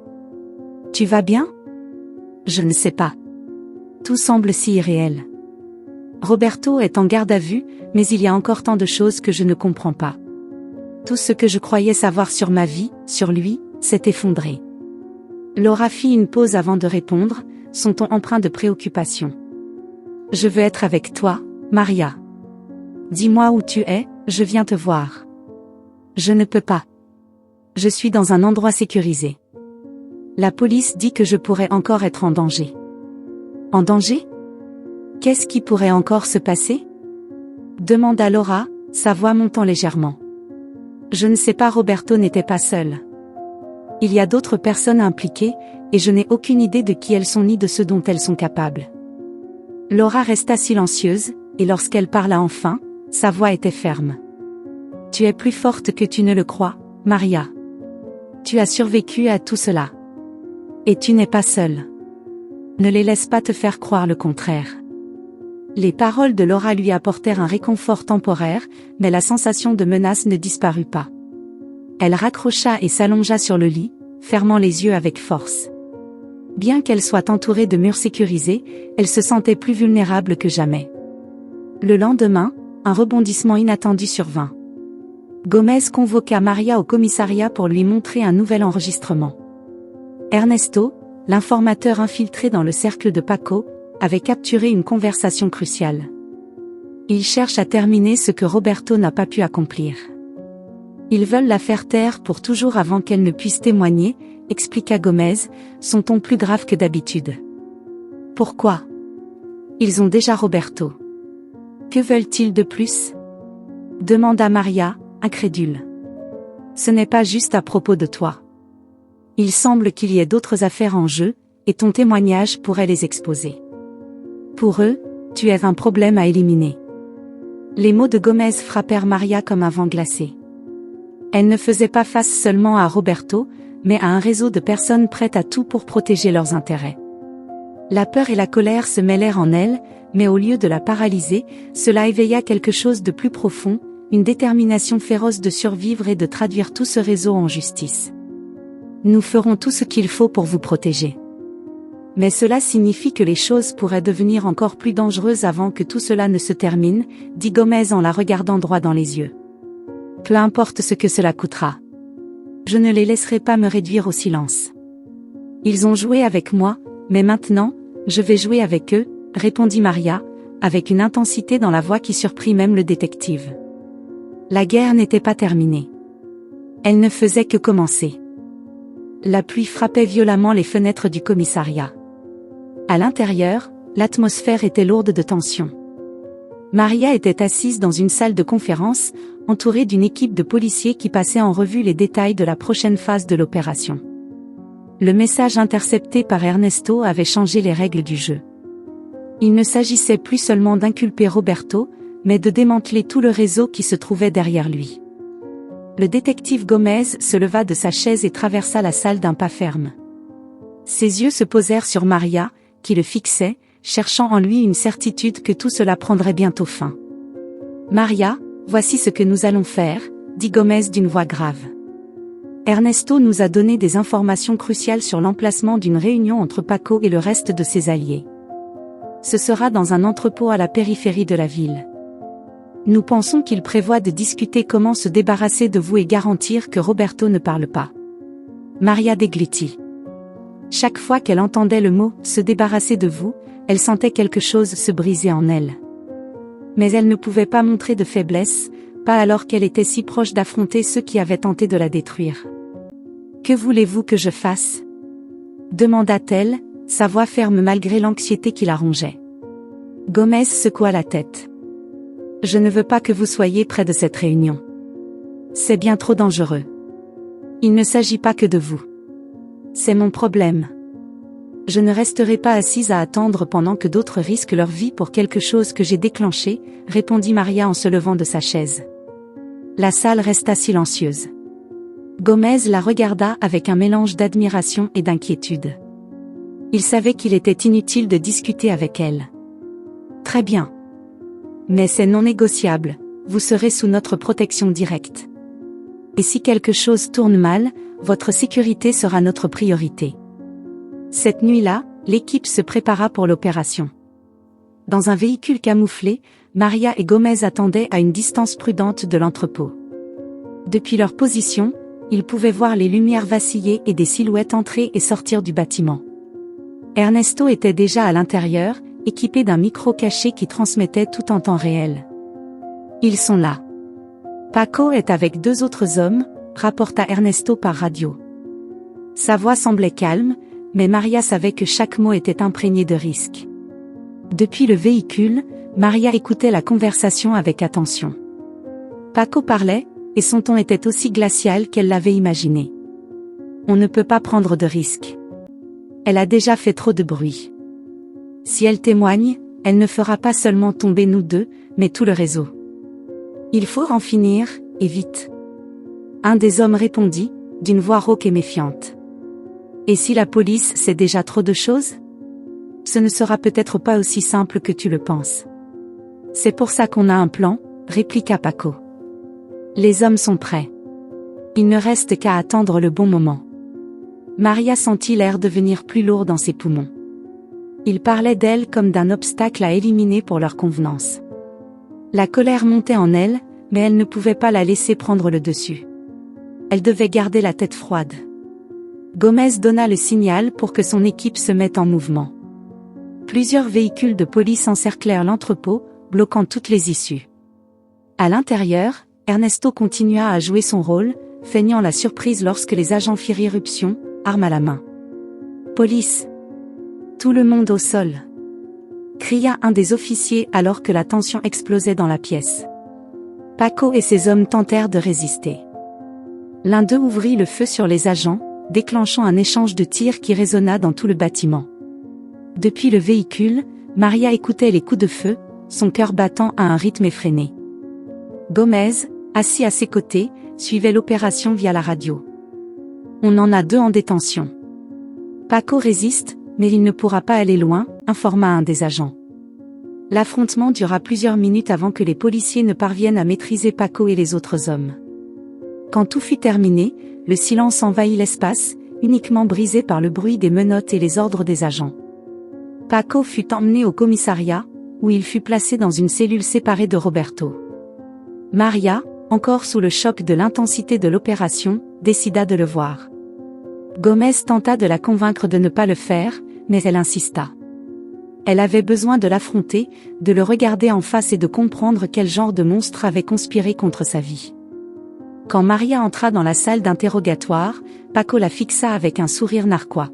Tu vas bien ? Je ne sais pas. Tout semble si irréel. Roberto est en garde à vue, mais il y a encore tant de choses que je ne comprends pas. Tout ce que je croyais savoir sur ma vie, sur lui, s'est effondré. Laura fit une pause avant de répondre, son ton empreint de préoccupation. Je veux être avec toi, Maria. Dis-moi où tu es, je viens te voir. Je ne peux pas. Je suis dans un endroit sécurisé. La police dit que je pourrais encore être en danger. En danger? Qu'est-ce qui pourrait encore se passer? Demanda Laura, sa voix montant légèrement. Je ne sais pas, Roberto n'était pas seul. Il y a d'autres personnes impliquées, et je n'ai aucune idée de qui elles sont ni de ce dont elles sont capables. Laura resta silencieuse, et lorsqu'elle parla enfin, sa voix était ferme. Tu es plus forte que tu ne le crois, Maria. Tu as survécu à tout cela. Et tu n'es pas seule. Ne les laisse pas te faire croire le contraire. Les paroles de Laura lui apportèrent un réconfort temporaire, mais la sensation de menace ne disparut pas. Elle raccrocha et s'allongea sur le lit, fermant les yeux avec force. Bien qu'elle soit entourée de murs sécurisés, elle se sentait plus vulnérable que jamais. Le lendemain, un rebondissement inattendu survint. Gomez convoqua Maria au commissariat pour lui montrer un nouvel enregistrement. Ernesto, l'informateur infiltré dans le cercle de Paco, avait capturé une conversation cruciale. Ils cherchent à terminer ce que Roberto n'a pas pu accomplir. Ils veulent la faire taire pour toujours avant qu'elle ne puisse témoigner, expliqua Gomez, son ton plus grave que d'habitude. Pourquoi? Ils ont déjà Roberto. Que veulent-ils de plus? Demanda Maria, incrédule. Ce n'est pas juste à propos de toi. Il semble qu'il y ait d'autres affaires en jeu, et ton témoignage pourrait les exposer. Pour eux, tu es un problème à éliminer. Les mots de Gomez frappèrent Maria comme un vent glacé. Elle ne faisait pas face seulement à Roberto, mais à un réseau de personnes prêtes à tout pour protéger leurs intérêts. La peur et la colère se mêlèrent en elle, mais au lieu de la paralyser, cela éveilla quelque chose de plus profond, une détermination féroce de survivre et de traduire tout ce réseau en justice. Nous ferons tout ce qu'il faut pour vous protéger. Mais cela signifie que les choses pourraient devenir encore plus dangereuses avant que tout cela ne se termine, dit Gomez en la regardant droit dans les yeux. Peu importe ce que cela coûtera. Je ne les laisserai pas me réduire au silence. Ils ont joué avec moi, mais maintenant, je vais jouer avec eux, répondit Maria, avec une intensité dans la voix qui surprit même le détective. La guerre n'était pas terminée. Elle ne faisait que commencer. La pluie frappait violemment les fenêtres du commissariat. À l'intérieur, l'atmosphère était lourde de tension. Maria était assise dans une salle de conférence, entourée d'une équipe de policiers qui passaient en revue les détails de la prochaine phase de l'opération. Le message intercepté par Ernesto avait changé les règles du jeu. Il ne s'agissait plus seulement d'inculper Roberto, mais de démanteler tout le réseau qui se trouvait derrière lui. Le détective Gomez se leva de sa chaise et traversa la salle d'un pas ferme. Ses yeux se posèrent sur Maria, qui le fixait, cherchant en lui une certitude que tout cela prendrait bientôt fin. Maria, voici ce que nous allons faire, dit Gomez d'une voix grave. Ernesto nous a donné des informations cruciales sur l'emplacement d'une réunion entre Paco et le reste de ses alliés. Ce sera dans un entrepôt à la périphérie de la ville. Nous pensons qu'il prévoit de discuter comment se débarrasser de vous et garantir que Roberto ne parle pas. Maria déglutit. Chaque fois qu'elle entendait le mot « se débarrasser de vous », elle sentait quelque chose se briser en elle. Mais elle ne pouvait pas montrer de faiblesse, pas alors qu'elle était si proche d'affronter ceux qui avaient tenté de la détruire. « Que voulez-vous que je fasse ?» demanda-t-elle, sa voix ferme malgré l'anxiété qui la rongeait. Gomez secoua la tête. « Je ne veux pas que vous soyez près de cette réunion. C'est bien trop dangereux. Il ne s'agit pas que de vous. C'est mon problème. Je ne resterai pas assise à attendre pendant que d'autres risquent leur vie pour quelque chose que j'ai déclenché, répondit Maria en se levant de sa chaise. La salle resta silencieuse. Gomez la regarda avec un mélange d'admiration et d'inquiétude. Il savait qu'il était inutile de discuter avec elle. Très bien. Mais c'est non négociable, vous serez sous notre protection directe. Et si quelque chose tourne mal, votre sécurité sera notre priorité. Cette nuit-là, l'équipe se prépara pour l'opération. Dans un véhicule camouflé, Maria et Gomez attendaient à une distance prudente de l'entrepôt. Depuis leur position, ils pouvaient voir les lumières vaciller et des silhouettes entrer et sortir du bâtiment. Ernesto était déjà à l'intérieur, équipé d'un micro caché qui transmettait tout en temps réel. Ils sont là. Paco est avec 2 autres hommes, rapporta Ernesto par radio. Sa voix semblait calme, mais Maria savait que chaque mot était imprégné de risque. Depuis le véhicule, Maria écoutait la conversation avec attention. Paco parlait, et son ton était aussi glacial qu'elle l'avait imaginé. On ne peut pas prendre de risques. Elle a déjà fait trop de bruit. Si elle témoigne, elle ne fera pas seulement tomber nous 2, mais tout le réseau. Il faut en finir, et vite. Un des hommes répondit, d'une voix rauque et méfiante. Et si la police sait déjà trop de choses? Ce ne sera peut-être pas aussi simple que tu le penses. C'est pour ça qu'on a un plan, répliqua Paco. Les hommes sont prêts. Il ne reste qu'à attendre le bon moment. Maria sentit l'air devenir plus lourd dans ses poumons. Il parlait d'elle comme d'un obstacle à éliminer pour leur convenance. La colère montait en elle, mais elle ne pouvait pas la laisser prendre le dessus. Elle devait garder la tête froide. Gomez donna le signal pour que son équipe se mette en mouvement. Plusieurs véhicules de police encerclèrent l'entrepôt, bloquant toutes les issues. À l'intérieur, Ernesto continua à jouer son rôle, feignant la surprise lorsque les agents firent irruption, arme à la main. « Police ! Tout le monde au sol !» cria un des officiers alors que la tension explosait dans la pièce. Paco et ses hommes tentèrent de résister. L'un d'eux ouvrit le feu sur les agents, déclenchant un échange de tirs qui résonna dans tout le bâtiment. Depuis le véhicule, Maria écoutait les coups de feu, son cœur battant à un rythme effréné. Gomez, assis à ses côtés, suivait l'opération via la radio. On en a 2 en détention. Paco résiste, mais il ne pourra pas aller loin, informa un des agents. L'affrontement dura plusieurs minutes avant que les policiers ne parviennent à maîtriser Paco et les autres hommes. Quand tout fut terminé, le silence envahit l'espace, uniquement brisé par le bruit des menottes et les ordres des agents. Paco fut emmené au commissariat, où il fut placé dans une cellule séparée de Roberto. Maria, encore sous le choc de l'intensité de l'opération, décida de le voir. Gomez tenta de la convaincre de ne pas le faire, mais elle insista. Elle avait besoin de l'affronter, de le regarder en face et de comprendre quel genre de monstre avait conspiré contre sa vie. Quand Maria entra dans la salle d'interrogatoire, Paco la fixa avec un sourire narquois.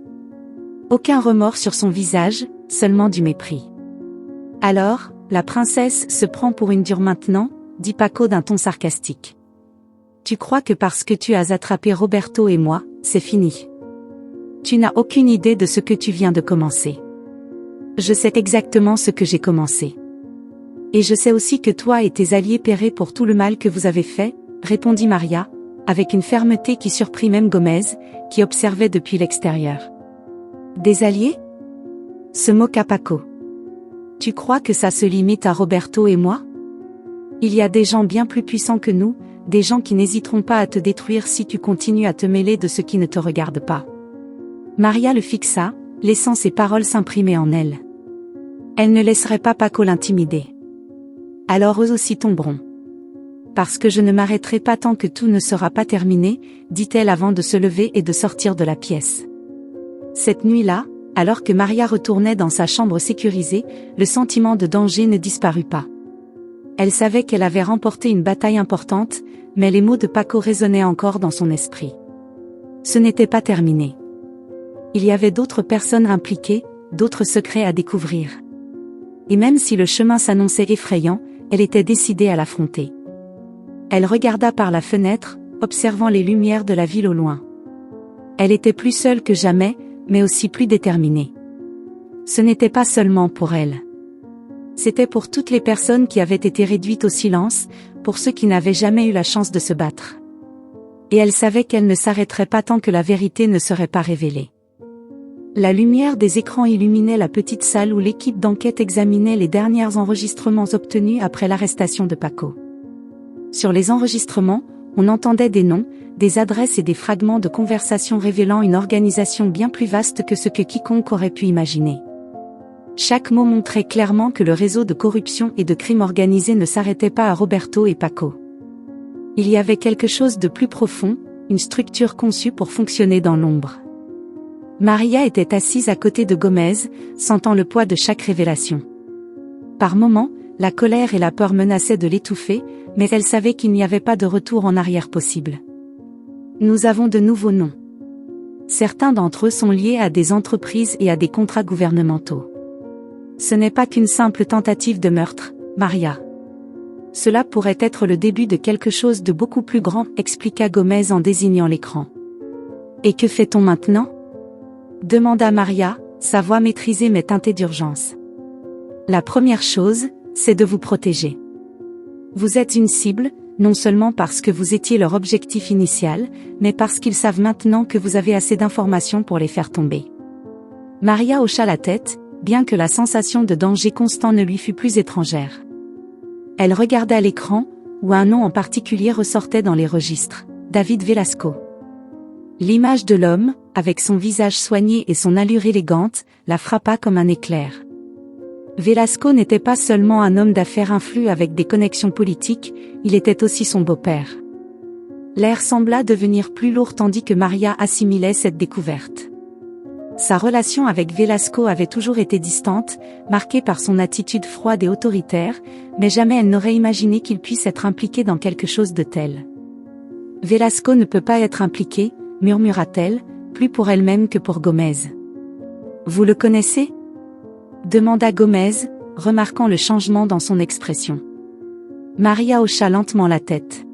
Aucun remords sur son visage, seulement du mépris. « Alors, la princesse se prend pour une dure maintenant ?» dit Paco d'un ton sarcastique. « Tu crois que parce que tu as attrapé Roberto et moi, c'est fini. Tu n'as aucune idée de ce que tu viens de commencer. Je sais exactement ce que j'ai commencé. Et je sais aussi que toi et tes alliés paierez pour tout le mal que vous avez fait, répondit Maria, avec une fermeté qui surprit même Gomez, qui observait depuis l'extérieur. Des alliés? Se moqua Paco. Tu crois que ça se limite à Roberto et moi? Il y a des gens bien plus puissants que nous, des gens qui n'hésiteront pas à te détruire si tu continues à te mêler de ce qui ne te regarde pas. Maria le fixa, laissant ses paroles s'imprimer en elle. Elle ne laisserait pas Paco l'intimider. Alors eux aussi tomberont. Parce que je ne m'arrêterai pas tant que tout ne sera pas terminé, dit-elle avant de se lever et de sortir de la pièce. Cette nuit-là, alors que Maria retournait dans sa chambre sécurisée, le sentiment de danger ne disparut pas. Elle savait qu'elle avait remporté une bataille importante, mais les mots de Paco résonnaient encore dans son esprit. Ce n'était pas terminé. Il y avait d'autres personnes impliquées, d'autres secrets à découvrir. Et même si le chemin s'annonçait effrayant, elle était décidée à l'affronter. Elle regarda par la fenêtre, observant les lumières de la ville au loin. Elle était plus seule que jamais, mais aussi plus déterminée. Ce n'était pas seulement pour elle. C'était pour toutes les personnes qui avaient été réduites au silence, pour ceux qui n'avaient jamais eu la chance de se battre. Et elle savait qu'elle ne s'arrêterait pas tant que la vérité ne serait pas révélée. La lumière des écrans illuminait la petite salle où l'équipe d'enquête examinait les derniers enregistrements obtenus après l'arrestation de Paco. Sur les enregistrements, on entendait des noms, des adresses et des fragments de conversations révélant une organisation bien plus vaste que ce que quiconque aurait pu imaginer. Chaque mot montrait clairement que le réseau de corruption et de crime organisé ne s'arrêtait pas à Roberto et Paco. Il y avait quelque chose de plus profond, une structure conçue pour fonctionner dans l'ombre. Maria était assise à côté de Gomez, sentant le poids de chaque révélation. Par moments, la colère et la peur menaçaient de l'étouffer, mais elle savait qu'il n'y avait pas de retour en arrière possible. Nous avons de nouveaux noms. Certains d'entre eux sont liés à des entreprises et à des contrats gouvernementaux. Ce n'est pas qu'une simple tentative de meurtre, Maria. Cela pourrait être le début de quelque chose de beaucoup plus grand, expliqua Gomez en désignant l'écran. Et que fait-on maintenant ? Demanda Maria, sa voix maîtrisée mais teintée d'urgence. La première chose, c'est de vous protéger. Vous êtes une cible, non seulement parce que vous étiez leur objectif initial, mais parce qu'ils savent maintenant que vous avez assez d'informations pour les faire tomber. Maria hocha la tête, bien que la sensation de danger constant ne lui fût plus étrangère. Elle regarda l'écran, où un nom en particulier ressortait dans les registres, David Velasco. L'image de l'homme, avec son visage soigné et son allure élégante, la frappa comme un éclair. Velasco n'était pas seulement un homme d'affaires influent avec des connexions politiques, il était aussi son beau-père. L'air sembla devenir plus lourd tandis que Maria assimilait cette découverte. Sa relation avec Velasco avait toujours été distante, marquée par son attitude froide et autoritaire, mais jamais elle n'aurait imaginé qu'il puisse être impliqué dans quelque chose de tel. Velasco ne peut pas être impliqué, murmura-t-elle, plus pour elle-même que pour Gomez. Vous le connaissez ? Demanda Gomez, remarquant le changement dans son expression. Maria hocha lentement la tête.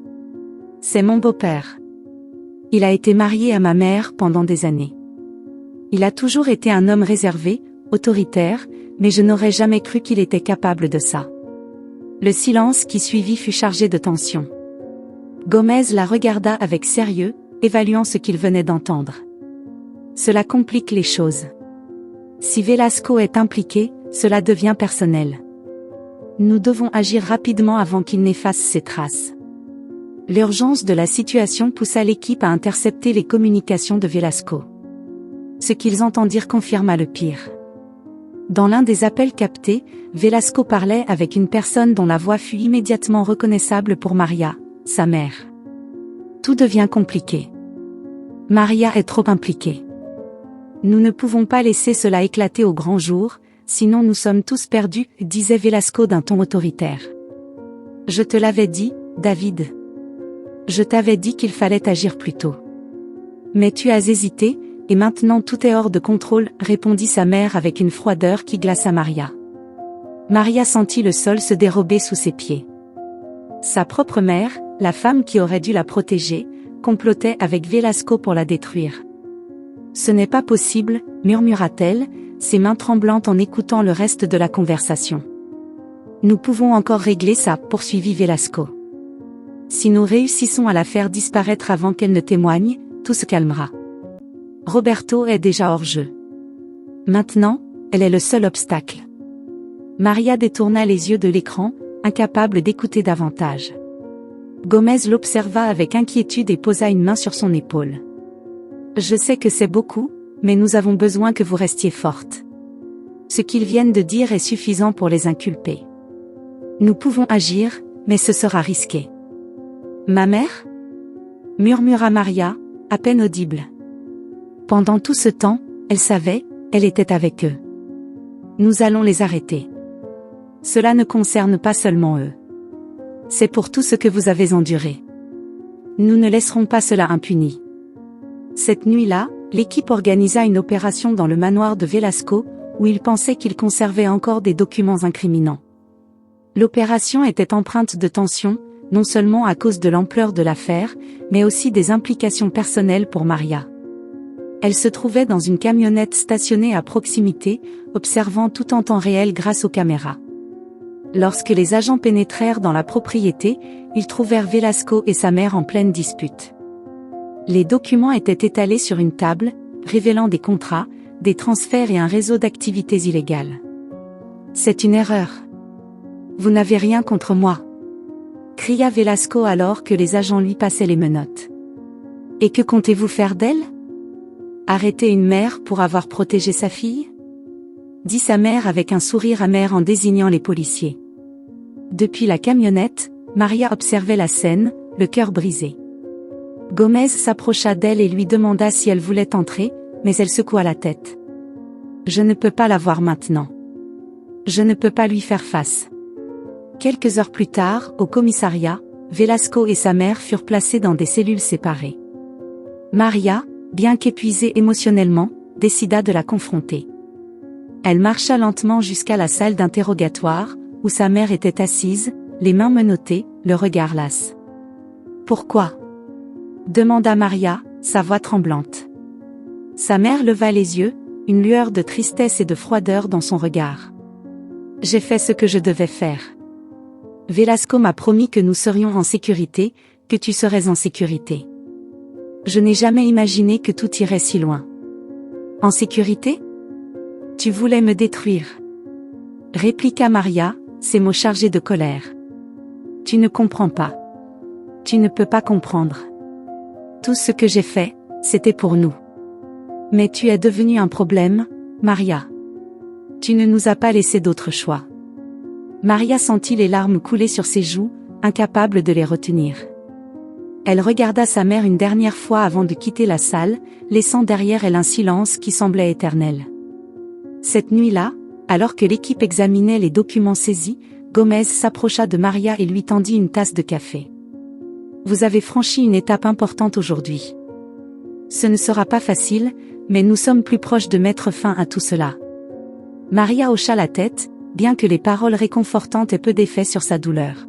C'est mon beau-père. Il a été marié à ma mère pendant des années. Il a toujours été un homme réservé, autoritaire, mais je n'aurais jamais cru qu'il était capable de ça. Le silence qui suivit fut chargé de tension. Gomez la regarda avec sérieux, évaluant ce qu'il venait d'entendre. Cela complique les choses. Si Velasco est impliqué, cela devient personnel. Nous devons agir rapidement avant qu'il n'efface ses traces. L'urgence de la situation poussa l'équipe à intercepter les communications de Velasco. Ce qu'ils entendirent confirma le pire. Dans l'un des appels captés, Velasco parlait avec une personne dont la voix fut immédiatement reconnaissable pour Maria, sa mère. Tout devient compliqué. Maria est trop impliquée. Nous ne pouvons pas laisser cela éclater au grand jour, sinon nous sommes tous perdus, disait Velasco d'un ton autoritaire. Je te l'avais dit, David. Je t'avais dit qu'il fallait agir plus tôt. Mais tu as hésité, et maintenant tout est hors de contrôle, répondit sa mère avec une froideur qui glaça Maria. Maria sentit le sol se dérober sous ses pieds. Sa propre mère, la femme qui aurait dû la protéger, complotait avec Velasco pour la détruire. Ce n'est pas possible, murmura-t-elle, ses mains tremblantes en écoutant le reste de la conversation. Nous pouvons encore régler ça, poursuivit Velasco. Si nous réussissons à la faire disparaître avant qu'elle ne témoigne, tout se calmera. Roberto est déjà hors jeu. Maintenant, elle est le seul obstacle. Maria détourna les yeux de l'écran, incapable d'écouter davantage. Gomez l'observa avec inquiétude et posa une main sur son épaule. Je sais que c'est beaucoup, mais nous avons besoin que vous restiez forte. Ce qu'ils viennent de dire est suffisant pour les inculper. Nous pouvons agir, mais ce sera risqué. Ma mère ? Murmura Maria, à peine audible. Pendant tout ce temps, elle savait, elle était avec eux. Nous allons les arrêter. Cela ne concerne pas seulement eux. C'est pour tout ce que vous avez enduré. Nous ne laisserons pas cela impuni. Cette nuit-là, l'équipe organisa une opération dans le manoir de Velasco, où il pensait qu'il conservait encore des documents incriminants. L'opération était empreinte de tension, non seulement à cause de l'ampleur de l'affaire, mais aussi des implications personnelles pour Maria. Elle se trouvait dans une camionnette stationnée à proximité, observant tout en temps réel grâce aux caméras. Lorsque les agents pénétrèrent dans la propriété, ils trouvèrent Velasco et sa mère en pleine dispute. Les documents étaient étalés sur une table, révélant des contrats, des transferts et un réseau d'activités illégales. C'est une erreur. Vous n'avez rien contre moi, cria Velasco alors que les agents lui passaient les menottes. Et que comptez-vous faire d'elle ? Arrêter une mère pour avoir protégé sa fille ? Dit sa mère avec un sourire amer en désignant les policiers. Depuis la camionnette, Maria observait la scène, le cœur brisé. Gomez s'approcha d'elle et lui demanda si elle voulait entrer, mais elle secoua la tête. Je ne peux pas la voir maintenant. Je ne peux pas lui faire face. Quelques heures plus tard, au commissariat, Velasco et sa mère furent placés dans des cellules séparées. Maria, bien qu'épuisée émotionnellement, décida de la confronter. Elle marcha lentement jusqu'à la salle d'interrogatoire, où sa mère était assise, les mains menottées, le regard las. « Pourquoi ?» demanda Maria, sa voix tremblante. Sa mère leva les yeux, une lueur de tristesse et de froideur dans son regard. « J'ai fait ce que je devais faire. Velasco m'a promis que nous serions en sécurité, que tu serais en sécurité. Je n'ai jamais imaginé que tout irait si loin. En sécurité ? Tu voulais me détruire. » répliqua Maria, ses mots chargés de colère. « Tu ne comprends pas. Tu ne peux pas comprendre. Tout ce que j'ai fait, c'était pour nous. Mais tu es devenue un problème, Maria. Tu ne nous as pas laissé d'autre choix. » Maria sentit les larmes couler sur ses joues, incapable de les retenir. Elle regarda sa mère une dernière fois avant de quitter la salle, laissant derrière elle un silence qui semblait éternel. Cette nuit-là, alors que l'équipe examinait les documents saisis, Gomez s'approcha de Maria et lui tendit une tasse de café. « Vous avez franchi une étape importante aujourd'hui. Ce ne sera pas facile, mais nous sommes plus proches de mettre fin à tout cela. » Maria hocha la tête, bien que les paroles réconfortantes aient peu d'effet sur sa douleur.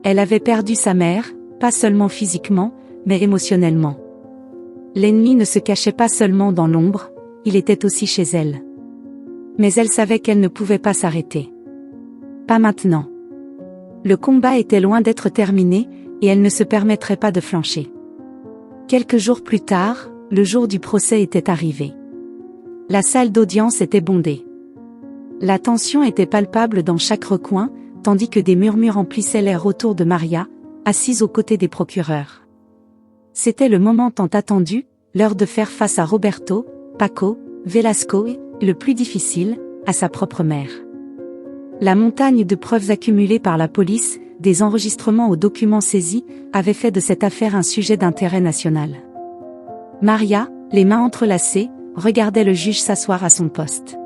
Elle avait perdu sa mère, pas seulement physiquement, mais émotionnellement. L'ennemi ne se cachait pas seulement dans l'ombre, il était aussi chez elle. Mais elle savait qu'elle ne pouvait pas s'arrêter. Pas maintenant. Le combat était loin d'être terminé, et elle ne se permettrait pas de flancher. Quelques jours plus tard, le jour du procès était arrivé. La salle d'audience était bondée. La tension était palpable dans chaque recoin, tandis que des murmures emplissaient l'air autour de Maria, assise aux côtés des procureurs. C'était le moment tant attendu, l'heure de faire face à Roberto, Paco, Velasco et, le plus difficile, à sa propre mère. La montagne de preuves accumulées par la police, des enregistrements aux documents saisis, avait fait de cette affaire un sujet d'intérêt national. Maria, les mains entrelacées, regardait le juge s'asseoir à son poste.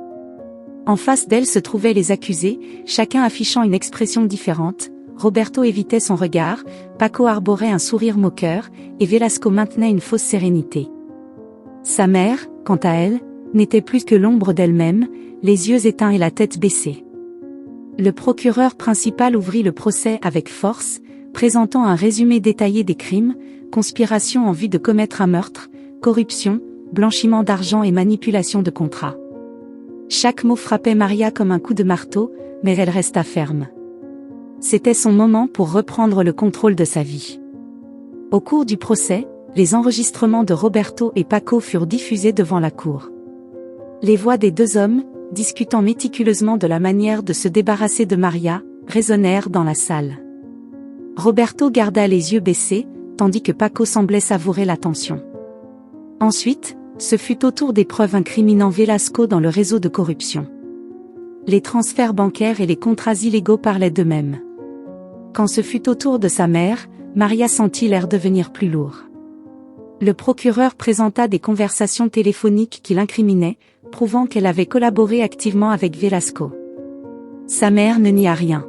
En face d'elle se trouvaient les accusés, chacun affichant une expression différente. Roberto évitait son regard, Paco arborait un sourire moqueur, et Velasco maintenait une fausse sérénité. Sa mère, quant à elle, n'était plus que l'ombre d'elle-même, les yeux éteints et la tête baissée. Le procureur principal ouvrit le procès avec force, présentant un résumé détaillé des crimes, conspiration en vue de commettre un meurtre, corruption, blanchiment d'argent et manipulation de contrats. Chaque mot frappait Maria comme un coup de marteau, mais elle resta ferme. C'était son moment pour reprendre le contrôle de sa vie. Au cours du procès, les enregistrements de Roberto et Paco furent diffusés devant la cour. Les voix des deux hommes, discutant méticuleusement de la manière de se débarrasser de Maria, résonnèrent dans la salle. Roberto garda les yeux baissés, tandis que Paco semblait savourer la tension. Ensuite, ce fut au tour des preuves incriminant Velasco dans le réseau de corruption. Les transferts bancaires et les contrats illégaux parlaient d'eux-mêmes. Quand ce fut au tour de sa mère, Maria sentit l'air devenir plus lourd. Le procureur présenta des conversations téléphoniques qui l'incriminaient, prouvant qu'elle avait collaboré activement avec Velasco. Sa mère ne nia rien.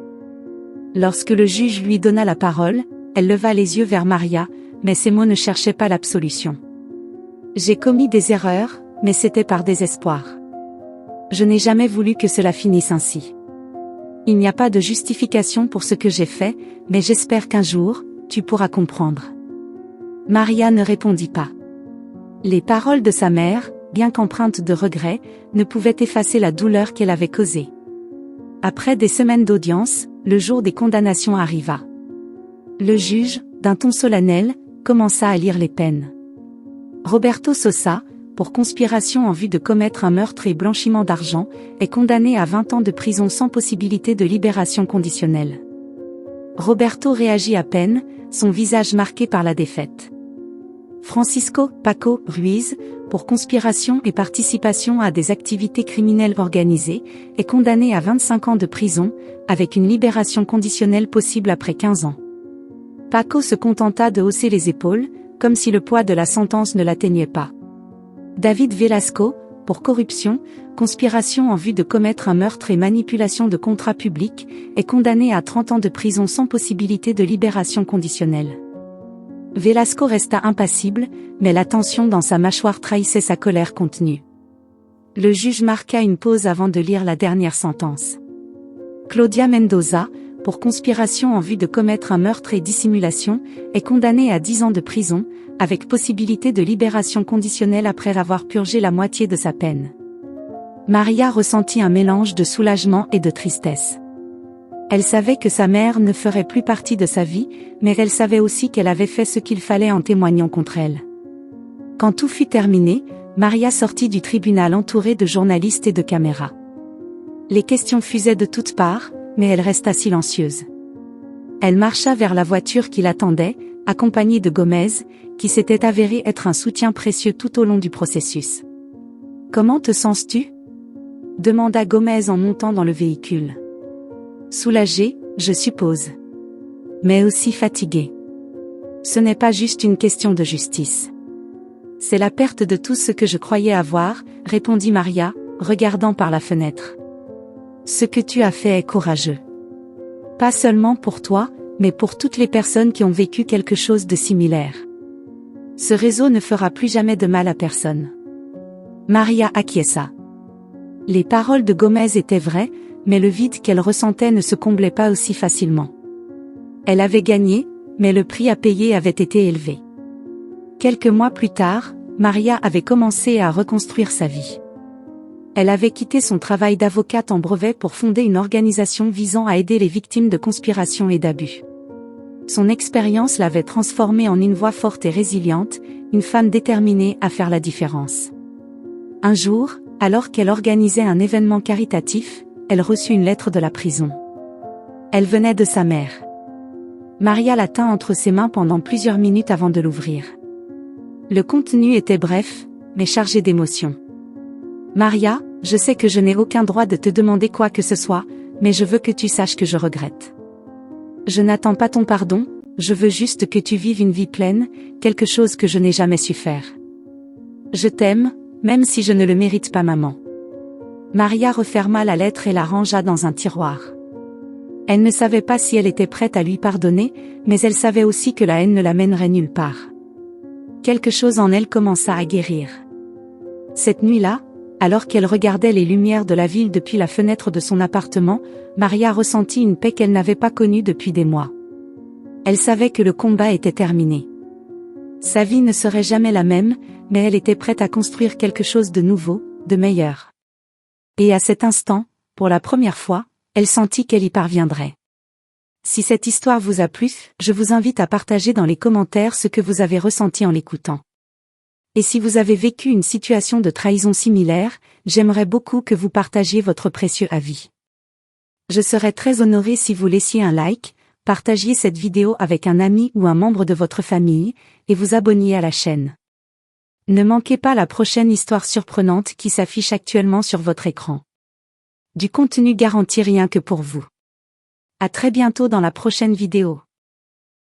Lorsque le juge lui donna la parole, elle leva les yeux vers Maria, mais ses mots ne cherchaient pas l'absolution. « J'ai commis des erreurs, mais c'était par désespoir. Je n'ai jamais voulu que cela finisse ainsi. Il n'y a pas de justification pour ce que j'ai fait, mais j'espère qu'un jour, tu pourras comprendre. » Maria ne répondit pas. Les paroles de sa mère, bien qu'empreintes de regret, ne pouvaient effacer la douleur qu'elle avait causée. Après des semaines d'audience, le jour des condamnations arriva. Le juge, d'un ton solennel, commença à lire les peines. Roberto Sosa, pour conspiration en vue de commettre un meurtre et blanchiment d'argent, est condamné à 20 ans de prison sans possibilité de libération conditionnelle. Roberto réagit à peine, son visage marqué par la défaite. Francisco Paco Ruiz, pour conspiration et participation à des activités criminelles organisées, est condamné à 25 ans de prison, avec une libération conditionnelle possible après 15 ans. Paco se contenta de hausser les épaules, comme si le poids de la sentence ne l'atteignait pas. David Velasco, pour corruption, conspiration en vue de commettre un meurtre et manipulation de contrats publics, est condamné à 30 ans de prison sans possibilité de libération conditionnelle. Velasco resta impassible, mais la tension dans sa mâchoire trahissait sa colère contenue. Le juge marqua une pause avant de lire la dernière sentence. Claudia Mendoza, pour conspiration en vue de commettre un meurtre et dissimulation, est condamnée à 10 ans de prison, avec possibilité de libération conditionnelle après avoir purgé la moitié de sa peine. Maria ressentit un mélange de soulagement et de tristesse. Elle savait que sa mère ne ferait plus partie de sa vie, mais elle savait aussi qu'elle avait fait ce qu'il fallait en témoignant contre elle. Quand tout fut terminé, Maria sortit du tribunal entourée de journalistes et de caméras. Les questions fusaient de toutes parts, mais elle resta silencieuse. Elle marcha vers la voiture qui l'attendait, accompagnée de Gomez, qui s'était avéré être un soutien précieux tout au long du processus. « Comment te sens-tu » demanda Gomez en montant dans le véhicule. « Soulagée, je suppose. Mais aussi fatiguée. Ce n'est pas juste une question de justice. C'est la perte de tout ce que je croyais avoir, répondit Maria, regardant par la fenêtre. Ce que tu as fait est courageux. Pas seulement pour toi, mais pour toutes les personnes qui ont vécu quelque chose de similaire. Ce réseau ne fera plus jamais de mal à personne. Maria acquiesça. Les paroles de Gomez étaient vraies, mais le vide qu'elle ressentait ne se comblait pas aussi facilement. Elle avait gagné, mais le prix à payer avait été élevé. Quelques mois plus tard, Maria avait commencé à reconstruire sa vie. Elle avait quitté son travail d'avocate en brevet pour fonder une organisation visant à aider les victimes de conspiration et d'abus. Son expérience l'avait transformée en une voix forte et résiliente, une femme déterminée à faire la différence. Un jour, alors qu'elle organisait un événement caritatif, elle reçut une lettre de la prison. Elle venait de sa mère. Maria la tint entre ses mains pendant plusieurs minutes avant de l'ouvrir. Le contenu était bref, mais chargé d'émotions. Maria, je sais que je n'ai aucun droit de te demander quoi que ce soit, mais je veux que tu saches que je regrette. Je n'attends pas ton pardon, je veux juste que tu vives une vie pleine, quelque chose que je n'ai jamais su faire. Je t'aime, même si je ne le mérite pas, maman. Maria referma la lettre et la rangea dans un tiroir. Elle ne savait pas si elle était prête à lui pardonner, mais elle savait aussi que la haine ne la mènerait nulle part. Quelque chose en elle commença à guérir. Cette nuit-là, alors qu'elle regardait les lumières de la ville depuis la fenêtre de son appartement, Maria ressentit une paix qu'elle n'avait pas connue depuis des mois. Elle savait que le combat était terminé. Sa vie ne serait jamais la même, mais elle était prête à construire quelque chose de nouveau, de meilleur. Et à cet instant, pour la première fois, elle sentit qu'elle y parviendrait. Si cette histoire vous a plu, je vous invite à partager dans les commentaires ce que vous avez ressenti en l'écoutant. Et si vous avez vécu une situation de trahison similaire, j'aimerais beaucoup que vous partagiez votre précieux avis. Je serais très honorée si vous laissiez un like, partagiez cette vidéo avec un ami ou un membre de votre famille, et vous abonniez à la chaîne. Ne manquez pas la prochaine histoire surprenante qui s'affiche actuellement sur votre écran. Du contenu garanti rien que pour vous. À très bientôt dans la prochaine vidéo.